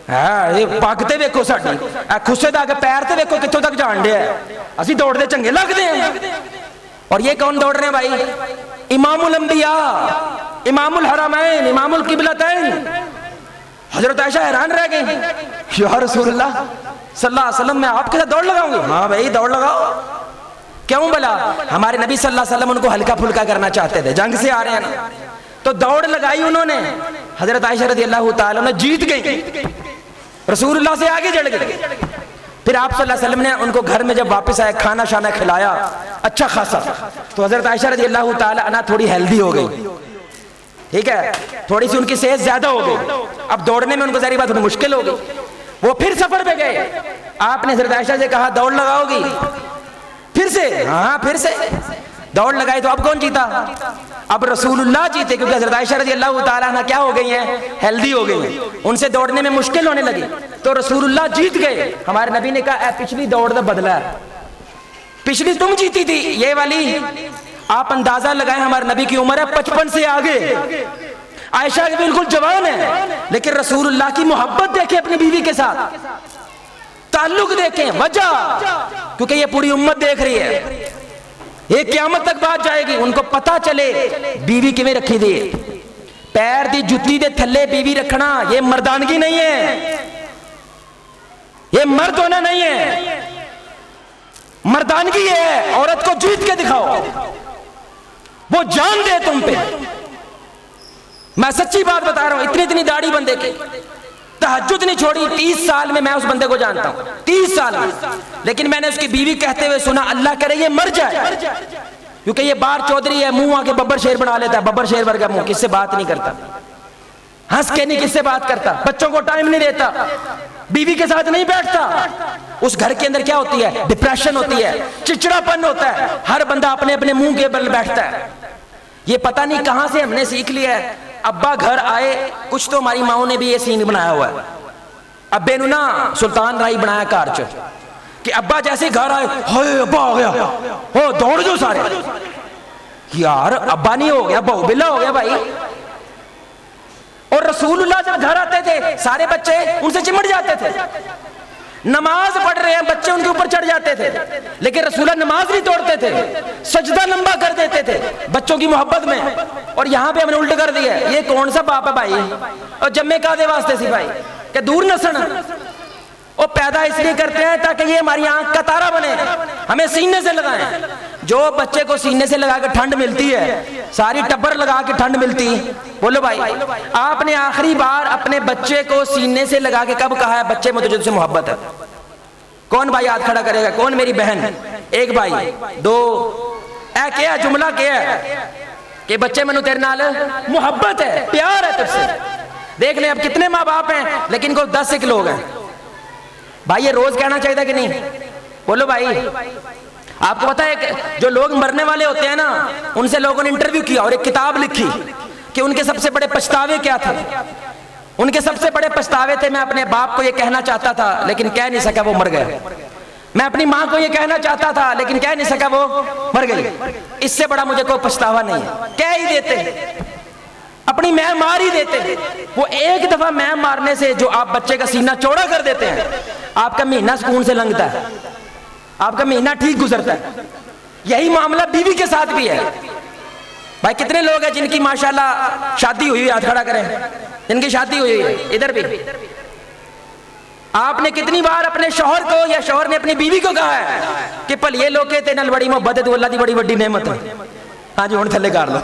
है पग ते वेखो साडी, खुस्से दा पैर ते वेखो कित्थों तक जान डे, असीं दौड़दे चंगे लगदे हैं। और ये कौन दौड़ रहे हैं भाई? इमामुल अंबिया, इमामुल हरमैन, इमामुल किबलतैन। हजरत आयशा हैरान रह गई, या रसूलुल्लाह सल्लल्लाहु अलैहि वसल्लम मैं आपके साथ दौड़ लगाऊंगी? हाँ भाई दौड़ लगाओ। क्यों भला? हमारे नबी सल्लल्लाहु अलैहि वसल्लम उनको हल्का फुल्का करना चाहते थे, जंग से आ रहे हैं ना, तो दौड़ लगाई उन्होंने। हजरत आयशा रज़ियल्लाहु ताला अन्हा जीत गई, रसूलुल्लाह से आगे चढ़ गई। फिर आप सल्लल्लाहु अलैहि वसल्लम ने उनको घर में जब वापस आए खाना शाना खिलाया अच्छा खासा, तो हजरत आयशा रज़ियल्लाहु ताला अन्हा थोड़ी हेल्दी हो गई, ठीक है, थोड़ी सी उनकी सेहत ज्यादा हो गई। अब दौड़ने में उनको ज़ाहिर बात थोड़ी मुश्किल हो गई। वो फिर सफर पे गए, आपने हजरत आयशा से कहा दौड़ लगाओगी? फिर से? हाँ फिर से दौड़ लगाई। तो अब कौन जीता? अब रसूलुल्लाह जीते, क्योंकि हजरत आयशा रज़ियल्लाहु ताला अन्हा क्या हो गई हैं? हेल्दी हो गई हैं, उनसे दौड़ने में मुश्किल होने लगी, तो रसूलुल्लाह जीत गए। हमारे नबी ने कहा पिछली दौड़ का बदला है, पिछली तुम जीती थी, ये वाली आप अंदाजा लगाएं हमारे नबी की उम्र है 55 से आगे, आयशा बिल्कुल जवान है, लेकिन रसूलुल्लाह की मोहब्बत देखें अपनी बीवी के साथ, ताल्लुक देखें, वजह, क्योंकि ये पूरी उम्मत देख रही है, ये क़यामत तक बात जाएगी, उनको पता चले बीवी किवें रखी दी। पैर दी जुत्ती दे थल्ले बीवी रखना ये मर्दानगी नहीं है, ये मर्द होना नहीं है, मर्दानगी है औरत को जीत के दिखाओ, वो जान दे तुम पे। मैं सच्ची बात बता रहा हूं, इतनी इतनी दाढ़ी बंदे की, तहज्जुद नहीं छोड़ी। 30 साल में मैं उस बंदे को जानता हूं, 30 साल में, लेकिन मैंने उसकी बीवी कहते हुए सुना अल्लाह करे ये मर जाए, क्योंकि ये बार चौधरी है, मुंह आके बब्बर शेर बना लेता है, बब्बर शेर वर्गा मुंह, किससे बात नहीं करता, हंस के नहीं किससे बात करता, बच्चों को टाइम नहीं देता, बीवी के साथ नहीं बैठता। उस घर के अंदर क्या होती है? डिप्रेशन होती है, चिड़चिड़ापन होता है, हर बंदा अपने अपने मुंह के बल बैठता है। ये पता नहीं कहां से हमने सीख लिया है। अब्बा घर आए, कुछ तो हमारी माओ ने भी ये सीन बनाया हुआ है, अब्बे नु ना सुल्तान राई बनाया घर च, कि अब्बा जैसे घर आए, हाय अब्बा आ गया, हो दौड़ जाओ सारे, यार अब्बा नहीं हो गया, बहु बिल्ला हो गया भाई। और रसूलुल्लाह जब घर आते थे सारे बच्चे उनसे चिमट जाते थे, नमाज पढ़ रहे हैं बच्चे उनके ऊपर चढ़ जाते थे, लेकिन रसूलुल्लाह नमाज नहीं तोड़ते थे, सजदा लंबा कर देते थे बच्चों की मोहब्बत में। और यहाँ पे हमने उल्टा कर दिया, ये कौन सा बाप है भाई, और जम्मे कादे वास्ते सी भाई कि दूर नसन, और पैदा इसलिए करते हैं ताकि ये हमारी आंख का तारा बने, हमें सीने से लगाएं। जो बच्चे को सीने से लगा के ठंड मिलती है, सारी टब्बर लगा के ठंड मिलती। बोलो भाई, आपने आखिरी बार अपने बच्चे को सीने से लगा के कब कहा है बच्चे मुझे तुझसे मोहब्बत है? कौन भाई हाथ खड़ा करेगा? कौन मेरी बहन? एक भाई, दो, ऐ क्या जुमला क्या है कि बच्चे मैनू तेरे नाल मोहब्बत है, प्यार है तुझसे। देख ले अब कितने माँ बाप हैं, लेकिन को 10 एक लोग हैं भाई, ये रोज कहना चाहिए कि नहीं? बोलो भाई, आपको पता है जो लोग मरने वाले होते हैं ना, उनसे लोगों ने इंटरव्यू किया और एक किताब लिखी कि उनके सबसे बड़े पछतावे क्या थे। उनके सबसे बड़े पछतावे थे, मैं अपने बाप को ये कहना चाहता था लेकिन कह नहीं सका, वो मर गया। मैं अपनी माँ को ये कहना चाहता था लेकिन कह नहीं सका, वो मर गई। इससे बड़ा मुझे कोई पछतावा नहीं है। कह ही देते, अपनी मैं मार ही देते। वो एक दफा मैं मारने से जो आप बच्चे का सीना चौड़ा कर देते हैं, आपका महीना सुकून से लंघता है, आपका महीना ठीक गुजरता है। यही मामला बीवी के साथ भी है। भाई कितने लोग हैं जिनकी माशाल्लाह शादी हुई है, हाथ खड़ा करें, जिनकी शादी हुई है। इधर भी आपने कितनी बार अपने शौहर को या शौहर ने अपनी बीवी को कहा है कि पल ये लोग कहते हैं बड़ी मोहब्बत है तो अल्लाह की बड़ी बड़ी नेमत है। हाँ जी, हुण थल्ले कर लो।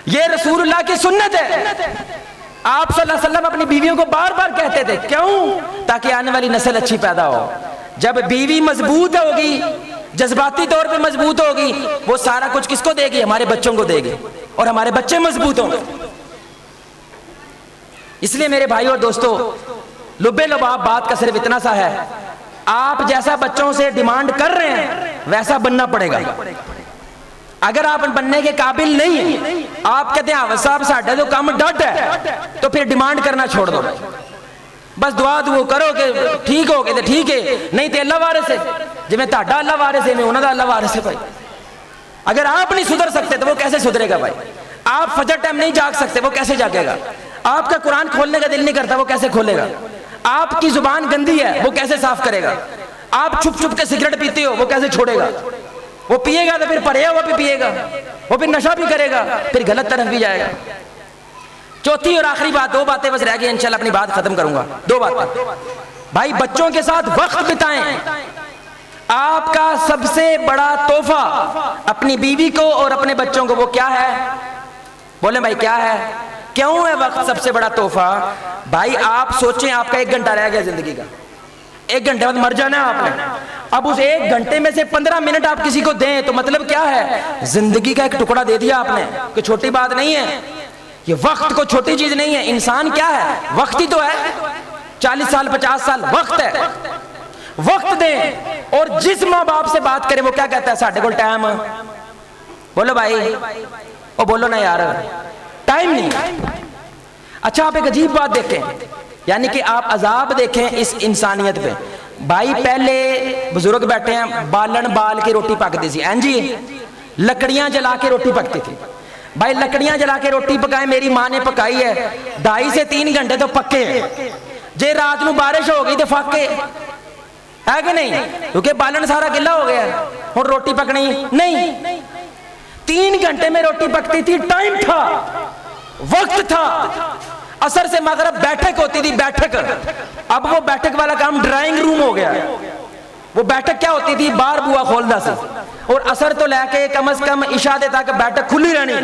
ये रसूलुल्लाह की सुन्नत है। आप सल्लल्लाहु अलैहि वसल्लम अपनी बीवियों को बार बार कहते थे, क्यों? ताकि आने वाली नस्ल अच्छी पैदा हो। जब बीवी मजबूत होगी, जज्बाती तौर पे मजबूत होगी, वो सारा कुछ किसको देगी? हमारे बच्चों को देगी, और हमारे बच्चे मजबूत होंगे। इसलिए मेरे भाई और दोस्तों, लुब्बे लुबाब बात का सिर्फ इतना सा है, आप जैसा बच्चों से डिमांड कर रहे हैं वैसा बनना पड़ेगा। अगर आप बनने के काबिल नहीं है, आप कहते हैं हाफिज साहब साडा तो काम डट है, तो फिर डिमांड करना छोड़ दो। बस दुआ दुआ करो कि ठीक हो गए तो ठीक है, नहीं तो अल्लाह वारिस है। जिवें ताड़ा अल्लाह वारिस है, उन्हों दा अल्लाह वारिस है। भाई अगर आप नहीं सुधर सकते तो वो कैसे सुधरेगा? भाई आप फजर टाइम नहीं जाग सकते, वो कैसे जागेगा? आपका कुरान खोलने का दिल नहीं करता, वो कैसे खोलेगा? आपकी जुबान गंदी है, वो कैसे साफ करेगा? आप छुप छुप के सिगरेट पीते हो, वो कैसे छोड़ेगा? वो पिएगा तो फिर पढ़ेगा, वो भी पिएगा, वो फिर नशा भी करेगा, फिर गलत तरफ भी जाएगा। चौथी और आखिरी बात, दो बातें बस रह गई, इंशाल्लाह अपनी बात खत्म करूंगा। दो बातें, भाई बच्चों के साथ वक्त बिताएं। आपका सबसे बड़ा तोहफा अपनी बीवी को और अपने बच्चों को वो क्या है? बोले भाई क्या है? क्यों है वक्त सबसे बड़ा तोहफा? भाई आप सोचें, आपका 1 घंटा रह गया जिंदगी का, 1 घंटे बाद मर जाना है आपने। अब उस 1 घंटे में से 15 मिनट आप किसी को दें तो मतलब क्या है? जिंदगी का एक टुकड़ा दे दिया आपने, कि छोटी बात नहीं है। ये वक्त को छोटी चीज नहीं है। इंसान क्या है? वक्त ही तो है। 40 साल 50 साल वक्त है। वक्त दें। और जिस माँ बाप से बात करें वो क्या कहता है? साढ़े को टाइम। बोलो भाई, ओ बोलो ना यार, टाइम नहीं। अच्छा आप एक अजीब बात देखें, यानी कि आप अजाब देखें इस इंसानियत पे। भाई पहले बुजुर्ग बैठे हैं, बालन बाल के रोटी पकती थी, हैं जी, लकड़ियां जला के रोटी पकती थी। भाई लकड़ियां जला के रोटी पकाए, मेरी माँ ने पकाई है, 2.5 से 3 घंटे तो पक्के हैं। जे रात में बारिश हो गई तो फाके है कि नहीं? क्योंकि बालन सारा गिला हो गया, और रोटी पकनी नहीं। 3 घंटे में रोटी पकती थी, टाइम था, वक्त था। असर से मगरिब बैठक होती थी, बैठक। अब वो बैठक वाला काम ड्राइंग रूम हो गया। वो बैठक क्या होती थी? बार बुआ खोलदा सी, और असर तो लैके कम से कम इशा दे तक बैठक खुली रहनी।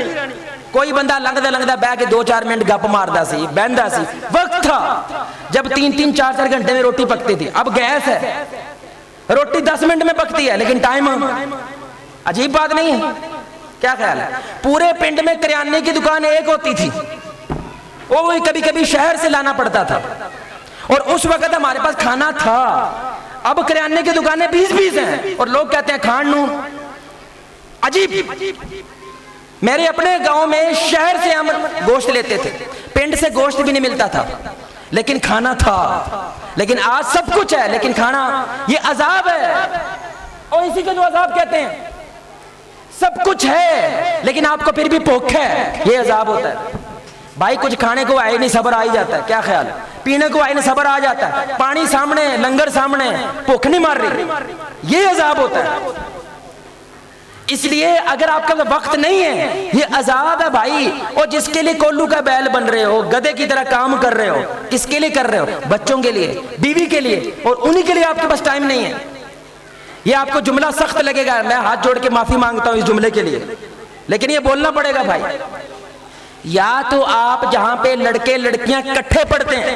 कोई बंदा लंघदा लंघदा बह के 2-4 मिनट गप मारदा सी, बहंदा सी। वक्त था जब 3-3 4-4 घंटे में रोटी पकती थी। अब गैस है, रोटी 10 मिनट में पकती है, लेकिन टाइम। अजीब बात नहीं है? क्या ख्याल है? पूरे पिंड में किराने की दुकान एक होती थी, वो कभी कभी शहर से लाना पड़ता था, और उस वक्त हमारे पास खाना था। अब किराने की दुकानें 20-20 हैं, और लोग कहते हैं खान नू। अजीब। मेरे अपने गांव में शहर से हम गोश्त लेते थे, पिंड से गोश्त भी नहीं मिलता था, लेकिन खाना था। लेकिन आज सब कुछ है, लेकिन खाना, ये अजाब है। और इसी को जो अजाब कहते हैं, सब कुछ है लेकिन आपको फिर भी भूख है, ये अजाब होता है। भाई कुछ खाने को आए नहीं, सब्र आ ही जाता है। क्या ख्याल है? पीने को आए नहीं, सब्र आ जाता है। पानी सामने, लंगर सामने, भूख नहीं मार रही, ये अजाब होता है। इसलिए अगर आपका वक्त नहीं है, ये अजाब है भाई। और जिसके लिए कोल्लू का बैल बन रहे हो, गधे की तरह काम कर रहे हो, किसके लिए कर रहे हो? बच्चों के लिए, बीवी के लिए, और उन्हीं के लिए आपके पास टाइम नहीं है। ये आपको जुमला सख्त लगेगा, मैं हाथ जोड़ के माफी मांगता हूं इस जुमले के लिए, लेकिन ये बोलना पड़ेगा भाई। या तो आप जहां पे लड़के लड़कियां इकट्ठे पढ़ते हैं,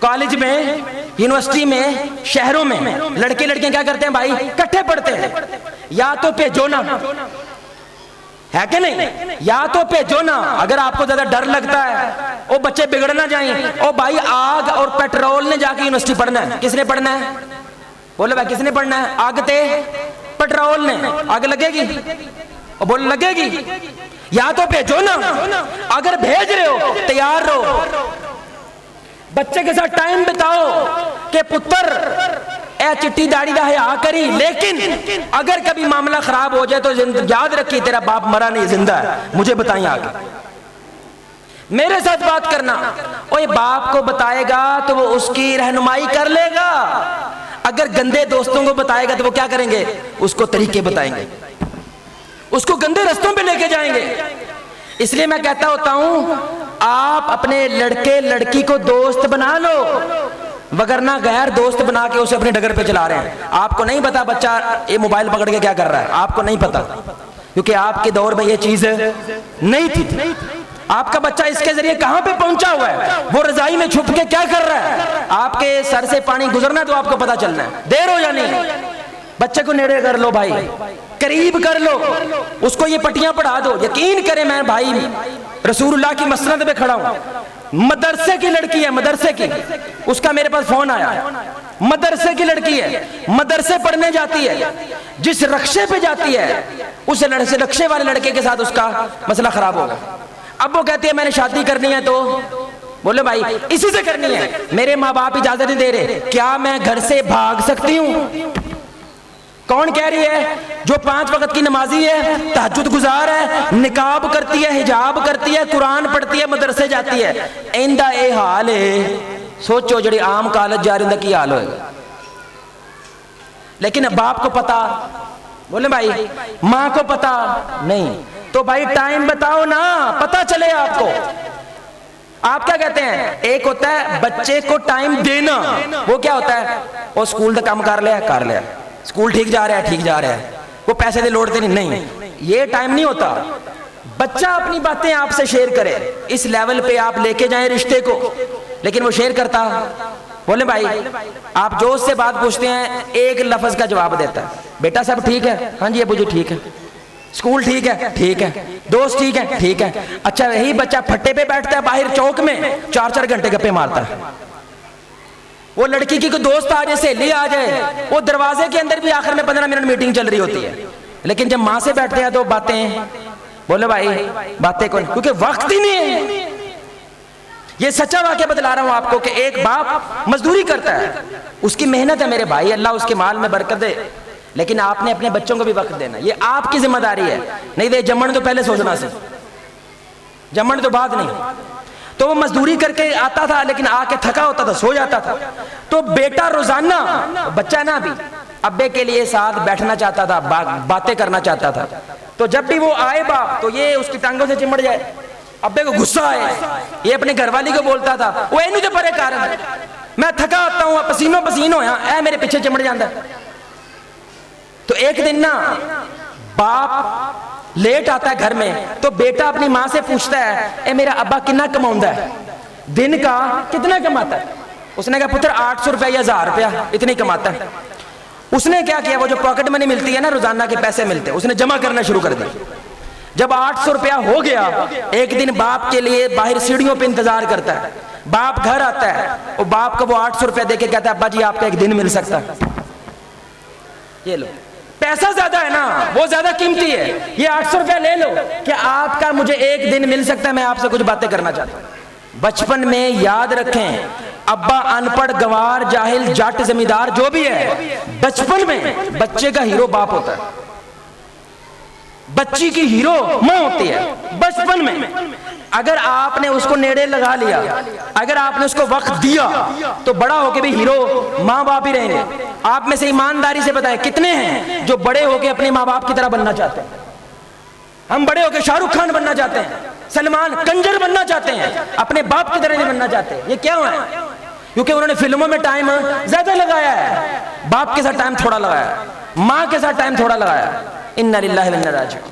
कॉलेज में, यूनिवर्सिटी में, शहरों में लड़के लड़कियां क्या करते हैं भाई? इकट्ठे पढ़ते हैं। या तो भेजो ना, है कि नहीं? या तो भेजो ना। अगर आपको ज्यादा डर लगता है वो बच्चे बिगड़ ना जाएं, ओ भाई आग और पेट्रोल ने जाके यूनिवर्सिटी पढ़ना है। किसने पढ़ना है? बोले भाई किसने पढ़ना है? आग ते पेट्रोल ने। आग लगेगी? और बोले लगेगी। या तो भेजो ना, अगर भेज रहे हो तैयार रहो, बच्चे के साथ टाइम बिताओ कि पुत्र ए चिट्टी दाढ़ी दा हया करी। लेकिन अगर कभी मामला खराब हो जाए तो याद रखिए तेरा बाप मरा नहीं, जिंदा है, मुझे बताइए आगे, मेरे साथ बात करना। ओए बाप को बताएगा तो वो उसकी रहनुमाई कर लेगा, अगर गंदे दोस्तों को बताएगा तो वो क्या करेंगे, उसको तरीके बताएंगे, उसको गंदे रास्तों पे लेके जाएंगे। इसलिए मैं कहता होता हूं आप अपने लड़के लड़की को दोस्त बना लो, वगरना गैर दोस्त बना के उसे अपने डगर पे चला रहे हैं। आपको नहीं पता बच्चा ये मोबाइल पकड़ के क्या कर रहा है, आपको नहीं पता, क्योंकि आपके दौर में ये चीज नहीं थी। आपका बच्चा इसके जरिए कहां पे पहुंचा हुआ है, वो रजाई में छुप के क्या कर रहा है, आपके सर से पानी गुजरना तो आपको पता चलना है, देर हो या नहीं। बच्चे को नेड़े कर लो भाई, करीब कर लो, उसको ये पट्टियां पढ़ा दो। यकीन करें मैं भाई रसूलुल्लाह की मसनद पे खड़ा हूं, मदरसे की लड़की है, मदरसे की, उसका मेरे पास फोन आया, मदरसे की लड़की है, मदरसे पढ़ने जाती है, जिस रक्शे पे जाती है उस रक्शे वाले लड़के के साथ उसका मसला खराब होगा। अब वो कहती है मैंने शादी करनी है, तो बोले भाई इसी से करनी है, मेरे माँ बाप इजाजत नहीं दे रहे, क्या मैं घर से भाग सकती हूँ? कौन कह रही है? जो 5 वक्त की नमाजी है, तहज्जुद गुजार है, निकाब करती है, हिजाब करती है, कुरान पढ़ती है, मदरसे जाती है, इंदा ए हाल है। सोचो जड़ी आम कॉलेज जा रही उनका की हाल होगा। लेकिन बाप को पता, बोले भाई माँ को पता नहीं, तो भाई टाइम बताओ ना, पता चले आपको। आप क्या कहते हैं, एक होता है बच्चे को टाइम देना, वो क्या होता है, वो स्कूल का काम कर लिया, स्कूल ठीक जा रहा है, ठीक जा रहा है, वो पैसे दे लौटते नहीं, ये टाइम नहीं होता। बच्चा अपनी बातें आपसे शेयर करे, इस लेवल पे आप लेके जाएं रिश्ते को, लेकिन वो शेयर करता, बोले भाई आप जो उससे बात पूछते हैं एक लफ्ज का जवाब देता है, बेटा सब ठीक है, हाँ जी अबू जी ठीक है, स्कूल ठीक है, ठीक है, दोस्त ठीक है, ठीक है। अच्छा यही बच्चा फट्टे पे बैठता है बाहर चौक में, 4-4 घंटे गप्पे मारता है। वो लड़की की कोई दोस्त आ जाए, सहेली आ जाए, वो दरवाजे के अंदर भी आखिर में 15 मिनट मीटिंग चल रही होती है, लेकिन जब माँ से बैठते हैं तो बातें, बोले भाई बातें कौन, क्योंकि वक्त ही नहीं है। ये सच्चा वाकया बतला रहा हूं आपको कि एक बाप मजदूरी करता है, उसकी मेहनत है मेरे भाई, अल्लाह उसके माल में बरकत दे, लेकिन आपने अपने बच्चों को भी वक्त देना, ये आपकी जिम्मेदारी है। नहीं दे जमन तो पहले सोचना से, जमन तो बाद नहीं। तो वो मजदूरी करके आता था, लेकिन आके थका होता था, सो जाता था। तो बेटा रोजाना, बच्चा ना भी अब्बे के लिए साथ बैठना चाहता था, बातें करना चाहता था। तो जब भी वो आए बाप, तो ये उसकी टांगों से चिमड़ जाए, अब्बे को गुस्सा आए, ये अपने घरवाली को बोलता था, वो नहीं तो परे कारण मैं थका आता हूँ, पसीनो पसीन होया, ऐ मेरे पीछे चिमड़ जाता। तो एक दिन ना बाप लेट आता है घर में, तो बेटा अपनी माँ से पूछता है, ए मेरा अब्बा कितना कमाऊंदा है, दिन का कितना कमाता है? उसने कहा पुत्र 800 रुपया या 1000 रुपया इतनी कमाता है। उसने क्या किया, वो जो पॉकेट मनी मिलती है ना, रोजाना के पैसे मिलते हैं, उसने जमा करना शुरू कर दिया। जब 800 रुपया हो गया, एक दिन बाप के लिए बाहर सीढ़ियों पे इंतजार करता है, बाप घर आता है और बाप को वो 800 रुपया देके कहता है अब्बा जी आपका एक दिन मिल सकता है, ये लो, पैसा ज्यादा है ना, वो ज्यादा कीमती है, ये 800 रुपया ले लो कि आपका मुझे एक दिन मिल सकता है, मैं आपसे कुछ बातें करना चाहता हूं। बचपन में याद रखें, अब्बा अनपढ़ गवार जाहिल जट जमींदार जो भी है, बचपन में बच्चे का हीरो बाप होता है, बच्ची की हीरो मां होती है। बचपन में अगर आपने उसको नेड़े लगा लिया, अगर आपने उसको वक्त दिया, तो बड़ा होके भी हीरो माँ बाप ही रहेंगे। आप में से ईमानदारी से बताएं कितने हैं जो बड़े होके अपने माँ बाप की तरह बनना चाहते हैं? हम बड़े होके शाहरुख खान बनना चाहते हैं, सलमान कंजर बनना चाहते हैं, अपने बाप की तरह नहीं बनना चाहते। ये क्या है? क्योंकि उन्होंने फिल्मों में टाइम ज्यादा लगाया है, बाप के साथ टाइम थोड़ा लगाया, माँ के साथ टाइम थोड़ा लगाया। इन्ना लिल्लाहि व इन्ना इलैहि राजिऊन।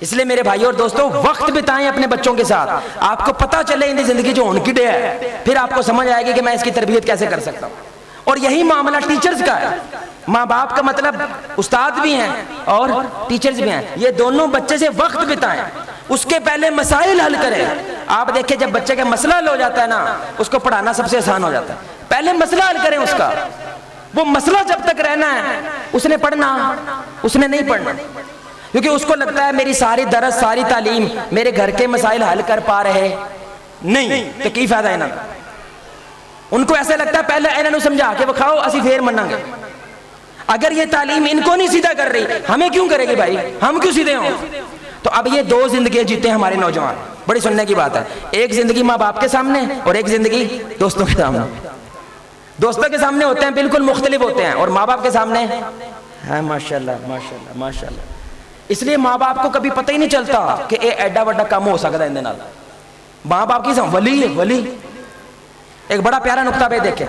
इसलिए मेरे भाइयों और दोस्तों, वक्त बिताएं अपने बच्चों के साथ, आपको पता चले इनकी जिंदगी जो उनकी डे है, फिर आपको समझ आएगी कि मैं इसकी तरबियत कैसे कर सकता हूँ। और यही मामला टीचर्स का है। माँ बाप का मतलब उस्ताद भी हैं और टीचर्स भी हैं। ये दोनों बच्चे से वक्त बिताएं, उसके पहले मसाइल हल करें। आप देखिए जब बच्चे का मसला हल हो जाता है ना, उसको पढ़ाना सबसे आसान हो जाता है। पहले मसला हल करें उसका, वो मसला जब तक रहना है उसने पढ़ना, उसने नहीं पढ़ना। क्योंकि उसको लगता है मेरी सारी दरस सारी तालीम मेरे घर के मसाइल हल कर पा रहे नहीं, तो की फायदा इन्हों। उनको ऐसा लगता है पहले इन्हों समझा के विखाओ असी फिर मनांगे। अगर ये तालीम इनको नहीं सीधा कर रही हमें क्यों करेगी भाई, हम क्यों सीधे हों। तो अब ये दो जिंदगी जीते हमारे नौजवान, बड़ी सुनने की बात है। एक जिंदगी माँ बाप के सामने और एक जिंदगी दोस्तों के सामने। दोस्तों के सामने होते हैं बिल्कुल मुख्तलिफ होते हैं, और माँ बाप के सामने है माशाल्लाह माशाल्लाह माशाल्लाह। इसलिए माँ बाप को कभी पता ही नहीं चलता कि ये एडा वड्डा काम हो सकता है इनके नाल। माँ बाप की वली है वली। एक बड़ा प्यारा नुकता पे देखे,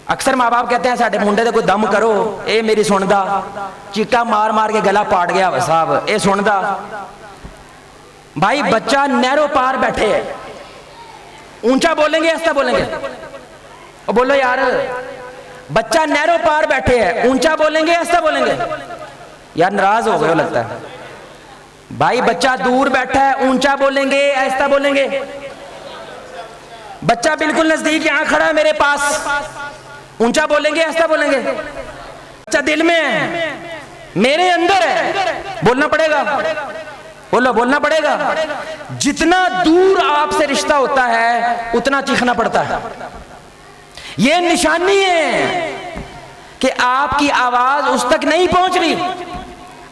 अक्सर माँ बाप कहते हैं साडे मुंडे दे कोई दम करो, ये मेरी सुनदा, चीका मार मार के गला पाट गया साहब, ये सुनदा। भाई बच्चा नहरों पार बैठे है, ऊंचा बोलेंगे ऐसा बोलेंगे, और बोलो यार बच्चा नहरों पार बैठे है, ऊंचा बोलेंगे ऐसा बोलेंगे, यार नाराज हो गए लगता है। भाई बच्चा दूर बैठा है, ऊंचा बोलेंगे ऐसा बोलेंगे। बच्चा बिल्कुल नजदीक यहां खड़ा है मेरे पास, ऊंचा बोलेंगे ऐसा बोलेंगे। बच्चा दिल में है, मेरे अंदर है, बोलना पड़ेगा, बोलो बोलना पड़ेगा। जितना दूर आपसे रिश्ता होता है उतना चीखना पड़ता है। यह निशानी है कि आपकी आवाज उस तक नहीं पहुंच रही,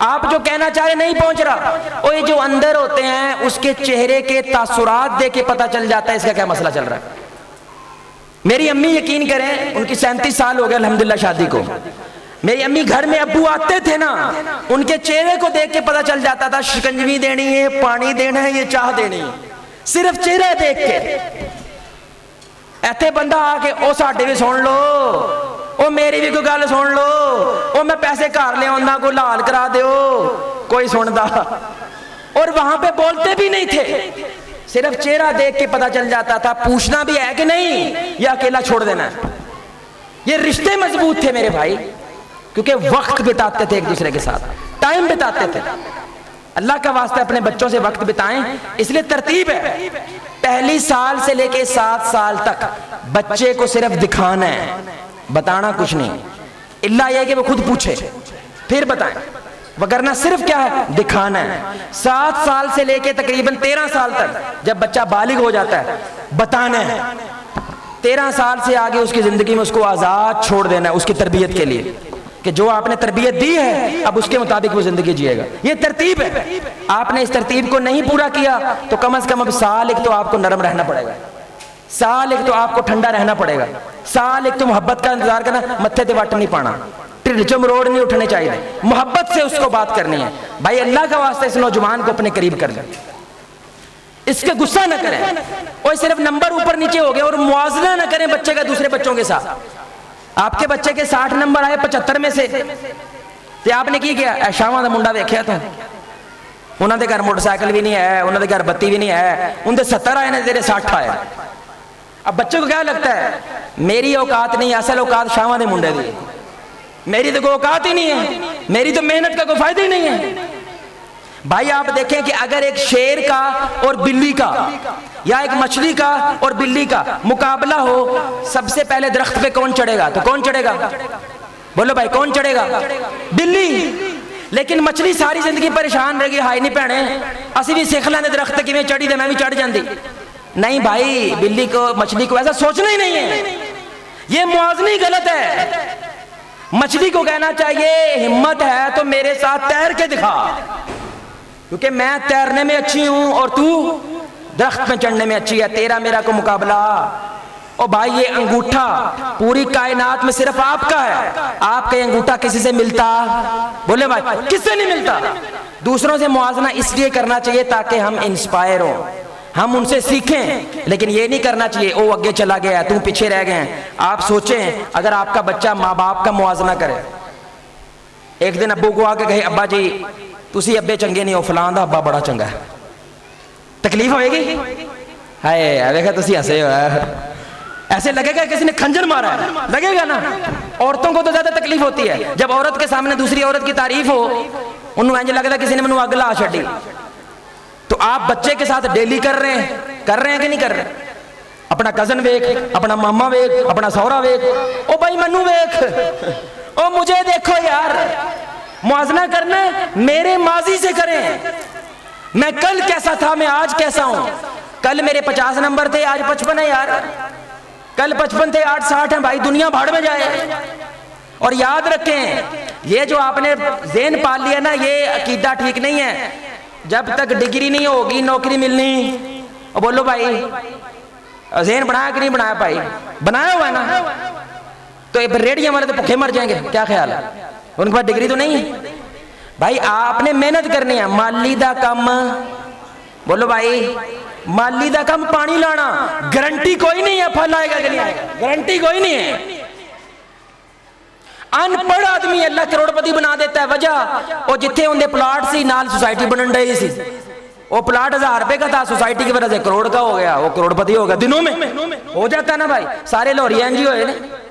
आप जो कहना चाह रहे नहीं पहुंच रहा। और ये जो अंदर होते हैं उसके चेहरे के तासुरात देख के पता चल जाता है इसका क्या मसला चल रहा है। मेरी अम्मी यकीन करें, उनकी 37 साल हो गए अल्हम्दुलिल्लाह शादी को। मेरी अम्मी घर में अब्बू आते थे ना, उनके चेहरे को देख के पता चल जाता था शिकंजवी देनी है, पानी देना है, ये चाह देनी है, सिर्फ चेहरा देख के। ऐसे बंदा आके ओ साडे भी सुन लो, ओ मेरी भी कोई गल सुन लो, ओ मैं पैसे घर ले आना कोई लाल करा दो, कोई सुनदा। और वहां पे बोलते भी नहीं थे, सिर्फ चेहरा देख के पता चल जाता था पूछना भी है कि नहीं या अकेला छोड़ देना है। ये रिश्ते मजबूत थे मेरे भाई, क्योंकि वक्त बिताते थे एक दूसरे के साथ, टाइम बिताते थे। अल्लाह का वास्ता अपने बच्चों से वक्त बिताएं। इसलिए तरतीब है, पहली साल से लेके 7 साल तक बच्चे को सिर्फ दिखाना है, बताना कुछ नहीं। इल्ला यह कि वो खुद पूछे फिर बताएं, वगरना सिर्फ क्या है दिखाना है। 7 साल से लेके तकरीबन 13 साल तक जब बच्चा बालिग हो जाता है बताना है। 13 साल से आगे उसकी जिंदगी में उसको आजाद छोड़ देना है उसकी तरबियत के लिए, कि जो आपने तरबियत दी है अब उसके मुताबिक वो जिंदगी जिएगा। ये तरतीब है। आपने इस तरतीब को नहीं पूरा किया तो कम से कम अब साल एक तो आपको नरम रहना पड़ेगा, साल एक तो आपको ठंडा रहना पड़ेगा, साल एक तो मोहब्बत का इंतजार करना, मत्थे ते वट नहीं पाना, ढिड चो मरोड़ नहीं उठने चाहिए, मोहब्बत से उसको बात करनी है। भाई अल्लाह का वास्ता इस नौजवान को अपने करीब कर ले, इसके गुस्सा न करें, और सिर्फ नंबर ऊपर नीचे हो गए और मुआवजा न करें बच्चे का दूसरे बच्चों के साथ। आपके बच्चे के 60 नंबर आए 75 में से, तो आपने की किया? शामा का मुंडा वेख्या तो उन्होंने घर मोटरसाइकिल भी नहीं है, उन्होंने घर बत्ती भी नहीं है, उनके 70 आए ने तेरे 60 आए। अब बच्चे को क्या लगता है मेरी औकात नहीं, असल औकात शामा के मुंडे की, मेरी तो कोई औकात ही नहीं है, मेरी तो मेहनत का कोई फायदा ही नहीं है। भाई आप देखें कि अगर एक शेर का और बिल्ली का या एक मछली का और बिल्ली का मुकाबला हो, सबसे पहले दरख्त पे कौन चढ़ेगा? तो कौन चढ़ेगा? बोलो भाई कौन चढ़ेगा? बिल्ली। लेकिन मछली सारी जिंदगी परेशान रहेगी, हाय नहीं भैने असी भी सिख लेंगे दरख्त किवें चढ़ी, तो मैं भी चढ़ जाती। नहीं भाई, बिल्ली को मछली को ऐसा सोचना ही नहीं है, ये मुआवजनी गलत है। मछली को कहना चाहिए हिम्मत है तो मेरे साथ तैर के दिखा, क्योंकि मैं तैरने में अच्छी हूं और तू दरख्त में चढ़ने में अच्छी है, तेरा मेरा को मुकाबला। ओ भाई ये अंगूठा पूरी कायनात में सिर्फ आपका है, आपका ये अंगूठा किसी से मिलता? बोले भाई किससे नहीं मिलता। दूसरों से मुआवजा इसलिए करना चाहिए ताकि हम इंस्पायर हो, हम उनसे सीखें, लेकिन ये नहीं करना चाहिए ओ आगे चला गया तू पीछे रह गए। आप सोचें अगर आपका बच्चा माँ बाप का मुआवजा करे, एक दिन अब्बू को आके कहे अब्बा जी तुसी अब्बे चंगे नहीं हो, फलां दा अब्बा बड़ा चंगा है, तकलीफ होएगी? हाय देखा तुसी हंसे हो, ऐसे लगेगा किसी ने खंजर मारा है, लगेगा ना। औरतों को तो ज्यादा तकलीफ होती है, जब औरत के सामने दूसरी औरत की तारीफ हो उन्होंने इंज लगता किसी ने मैनू अग ला छड़ी। तो आप बच्चे के साथ डेली कर रहे हैं कि नहीं कर रहे? अपना कजन वेख, अपना मामा वेख, अपना सौरा वेख, ओ भाई मनु वेख, ओ मुझे देखो यार, मुआवजा करना है मेरे माजी से करें। मैं कल कैसा था, मैं आज कैसा हूं। कल मेरे 50 नंबर थे, आज 55 है यार। कल 55 थे, आज 60 है। भाई दुनिया भाड़ में जाए। और याद रखें, ये जो आपने ज़हन पाल लिया ना, ये अकीदा ठीक नहीं है। जब तक डिग्री नहीं होगी नौकरी मिलनी। और बोलो भाई, ज़हन बनाया कि नहीं बनाया? भाई बनाया हुआ है ना। तो रेडियो वाले तो भूखे मर जाएंगे, क्या ख्याल है? उनके पास डिग्री तो नहीं है। भाई आपने मेहनत करनी है। माली दा कम, बोलो भाई, माली दा कम पानी लाना। गारंटी कोई नहीं है फल आएगा कि नहीं आएगा, गारंटी कोई नहीं है। अनपढ़ आदमी अल्लाह करोड़पति बना देता है। वजह वो जिथे उनके प्लाट सी नाल सोसाइटी बनन रही सी, वो प्लाट 1000 रुपए का था, सोसाइटी की वजह से करोड़ का हो गया, वो करोड़पति हो गया दिनों में। हो जाता है ना भाई, सारे लोहरी एनजीओ है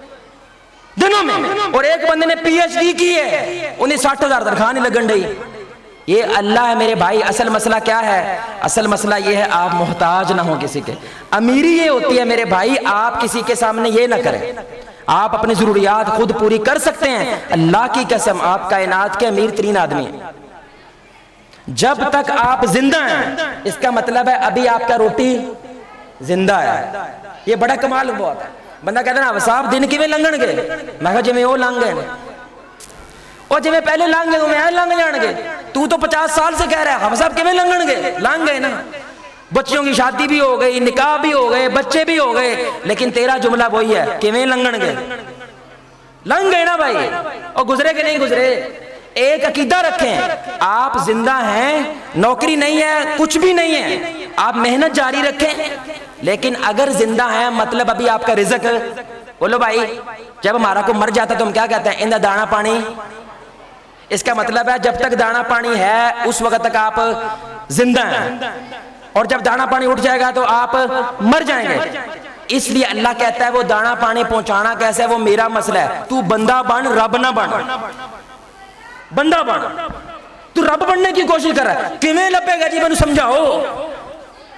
दिनों में। और एक बंदे ने PhD की है, उन्हें 60,000 तनख्वाह नहीं लगन रही। ये अल्लाह है मेरे भाई। असल मसला क्या है? असल मसला ये है आप मोहताज ना हो किसी के। अमीरी ये होती है मेरे भाई, आप किसी के सामने ये ना करें। आप अपनी जरूरियात खुद पूरी कर सकते हैं। अल्लाह की कसम, आप कायनात के अमीर तरीन आदमी हैं। जब तक आप जिंदा हैं, इसका मतलब है अभी आपका रोटी जिंदा है। ये बड़ा कमाल बहुत है। बंदा कहता ना साहब दिन किवें लंघणगे, मैं कहा जिवें वो लंघ गए, और जिवें पहले लंघ गए उवें लंघ जाणगे। तू तो 50 साल से कह रहा है हम साहब किवें लंघणगे, लंघ गए ना। बच्चों की शादी भी हो गई, निकाह भी हो गए, बच्चे भी हो गए, लेकिन तेरा जुमला वही है, किवें लंघणगे, लंघ गए ना भाई। और गुजरे कि नहीं गुजरे? एक अकीदा रखें, आप जिंदा हैं, नौकरी नहीं है, कुछ भी नहीं है, आप मेहनत जारी रखें। लेकिन अगर जिंदा है मतलब अभी आपका रिज़्क, बोलो भाई, जब हमारा को मर जाता तो हम क्या कहते हैं? इंदा दाना पानी। इसका मतलब है जब तक दाना पानी है उस वक्त तक आप जिंदा हैं, और जब दाना पानी उठ जाएगा तो आप मर जाएंगे। इसलिए अल्लाह कहता है वो दाना पानी पहुंचाना कैसे है वो मेरा मसला है। तू बंदा बन, रब ना बन। बंदा बन, तू रब बनने की कोशिश कर रहा है, किवें लपेगा जी? मैंने समझाओ।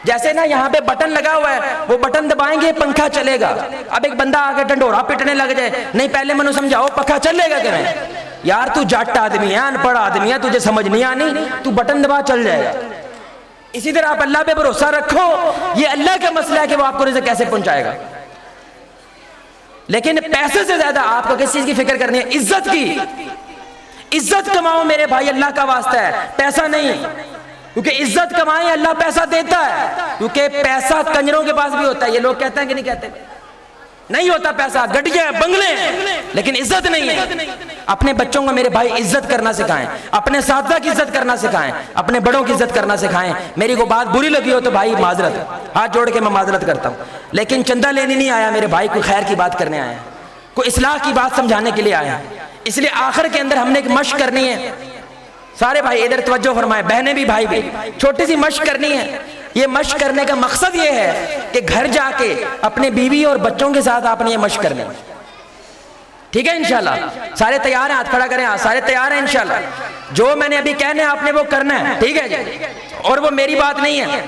जैसे ना यहाँ पे बटन लगा हुआ है, वो बटन दबाएंगे पंखा चलेगा। अब एक बंदा आके डंडोरा पिटने लग जाए, नहीं पहले मैंने समझाओ पंखा चलेगा कि नहीं? यार तू जट आदमी है, अनपढ़ आदमी है, तुझे समझ नहीं आनी, तू बटन दबा चल जाएगा। इसी तरह आप अल्लाह पे भरोसा रखो, ये अल्लाह का मसला है कि वो आपको रिज़्क कैसे पहुंचाएगा। लेकिन पैसे से ज्यादा आपको किस चीज की फिक्र करनी है? इज्जत की। इज्जत कमाओ मेरे भाई, अल्लाह का वास्ता है, पैसा नहीं। क्योंकि इज्जत कमाएं, अल्लाह पैसा देता है। क्योंकि पैसा कंजरों के पास भी होता है, ये लोग कहते हैं कि नहीं कहते? नहीं होता पैसा, गड्डियां बंगले हैं, लेकिन इज्जत नहीं है। अपने बच्चों को मेरे भाई इज्जत करना सिखाएं, अपने साथी की इज्जत करना सिखाएं, अपने बड़ों की इज्जत करना सिखाएं। मेरी को बात बुरी लगी हो तो भाई माजरत, हाथ जोड़ के मैं माजरत करता हूं, लेकिन चंदा लेने नहीं आया मेरे भाई, कोई खैर की बात करने आया, कोई इस्लाह की बात समझाने के लिए आया। इसलिए आखिर के अंदर हमने एक मश्क करनी है। सारे भाई इधर तवज्जो फरमाएं, बहनें भी भाई भी, छोटी सी मश्क करनी है। ये मश्क करने का मकसद ये है कि घर जाके अपने बीवी और बच्चों के साथ आपने ये मश्क करनी है। ठीक है इंशाल्लाह? सारे तैयार हैं? हाथ खड़ा करें। सारे तैयार हैं इंशाल्लाह? जो मैंने अभी कहने आपने वो करना है, ठीक है जी? और वो मेरी बात नहीं है,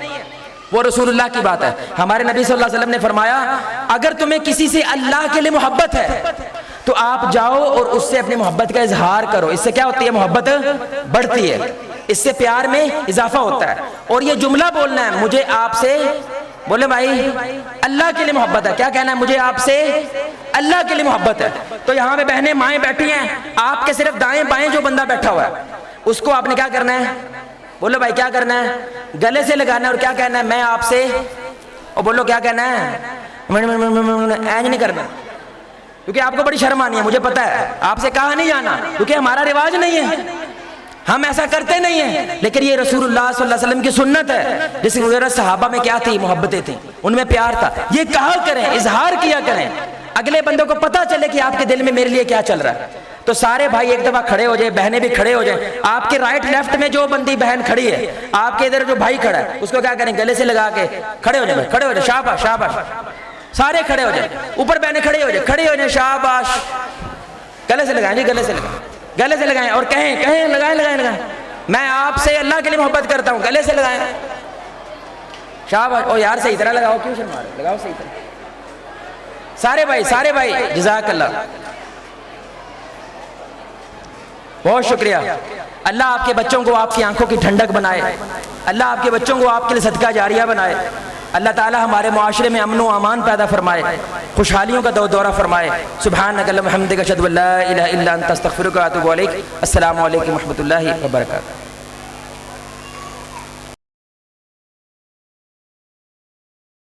वो रसूलुल्लाह की बात है। हमारे नबी सल्लल्लाहु अलैहि वसल्लम ने फरमाया, अगर तुम्हें किसी से अल्लाह के लिए मोहब्बत है तो आप जाओ और उससे अपनी मोहब्बत का इजहार करो। इससे क्या होती है? मोहब्बत बढ़ती है, इससे प्यार में इजाफा होता है। और ये जुमला बोलना है, मुझे आपसे, बोले भाई अल्लाह के लिए मोहब्बत है। क्या कहना है? मुझे आपसे अल्लाह के लिए मोहब्बत है। तो यहाँ पे बहनें माएँ बैठी हैं, आपके सिर्फ दाएं बाएं जो बंदा बैठा हुआ है उसको आपने क्या करना है? बोलो भाई क्या करना है? गले से लगाना है। और क्या कहना है? मैं आपसे, और बोलो क्या कहना है? ऐज नहीं करना, क्योंकि आपको बड़ी शर्म आनी है, मुझे पता है, आपसे कहा नहीं जाना, क्योंकि हमारा रिवाज नहीं है, हम ऐसा करते नहीं है। लेकिन ये रसूलुल्लाह सल्लल्लाहु अलैहि वसल्लम की सुन्नत है। जैसे गुज़रा सहाबा में क्या थी? मोहब्बतें थी, उनमें प्यार था। ये कहा करें, इजहार किया करें, अगले बंदे को पता चले कि आपके दिल में मेरे लिए क्या चल रहा है। तो सारे भाई एक दफा खड़े हो जाए, बहनें भी खड़े हो जाए। आपके राइट लेफ्ट में जो बंदी बहन खड़ी है, आपके इधर जो भाई खड़ा है, उसको क्या करें? गले से लगा के खड़े हो जाए, खड़े हो जाए, शाबाश शाबाश, सारे खड़े हो जाए। ऊपर बहने खड़े हो जाए, खड़े हो जाए, शाबाश। गले से लगाएं जी, गले से लगाएं, गले से लगाएं। और कहें कहें लगाएं लगाएं लगाएं, मैं आपसे अल्लाह के लिए मोहब्बत करता हूं, गले से लगाएं, शाबाश। और यार सही तरह लगाओ, क्यों शर्मा रहे? लगाओ सही तरह। सारे भाई जज़ाकल्लाह। बहुत शुक्रिया। अल्लाह आपके बच्चों को आपकी आंखों की ठंडक बनाए, अल्लाह आपके बच्चों को आपके लिए सदका जारिया बनाए, अल्लाह ताला हमारे मुआशरे में अमन व अमान पैदा फरमाए, खुशहालियों का दौरा फरमाए। सुब्हानक अल्लाहुम्मा हम्दिका अशहदु अल्ला इलाहा इल्ला अंता अस्तगफिरुका व अतूबु इलैक। अस्सलामु अलैकुम व रहमतुल्लाहि व बरकातुहू।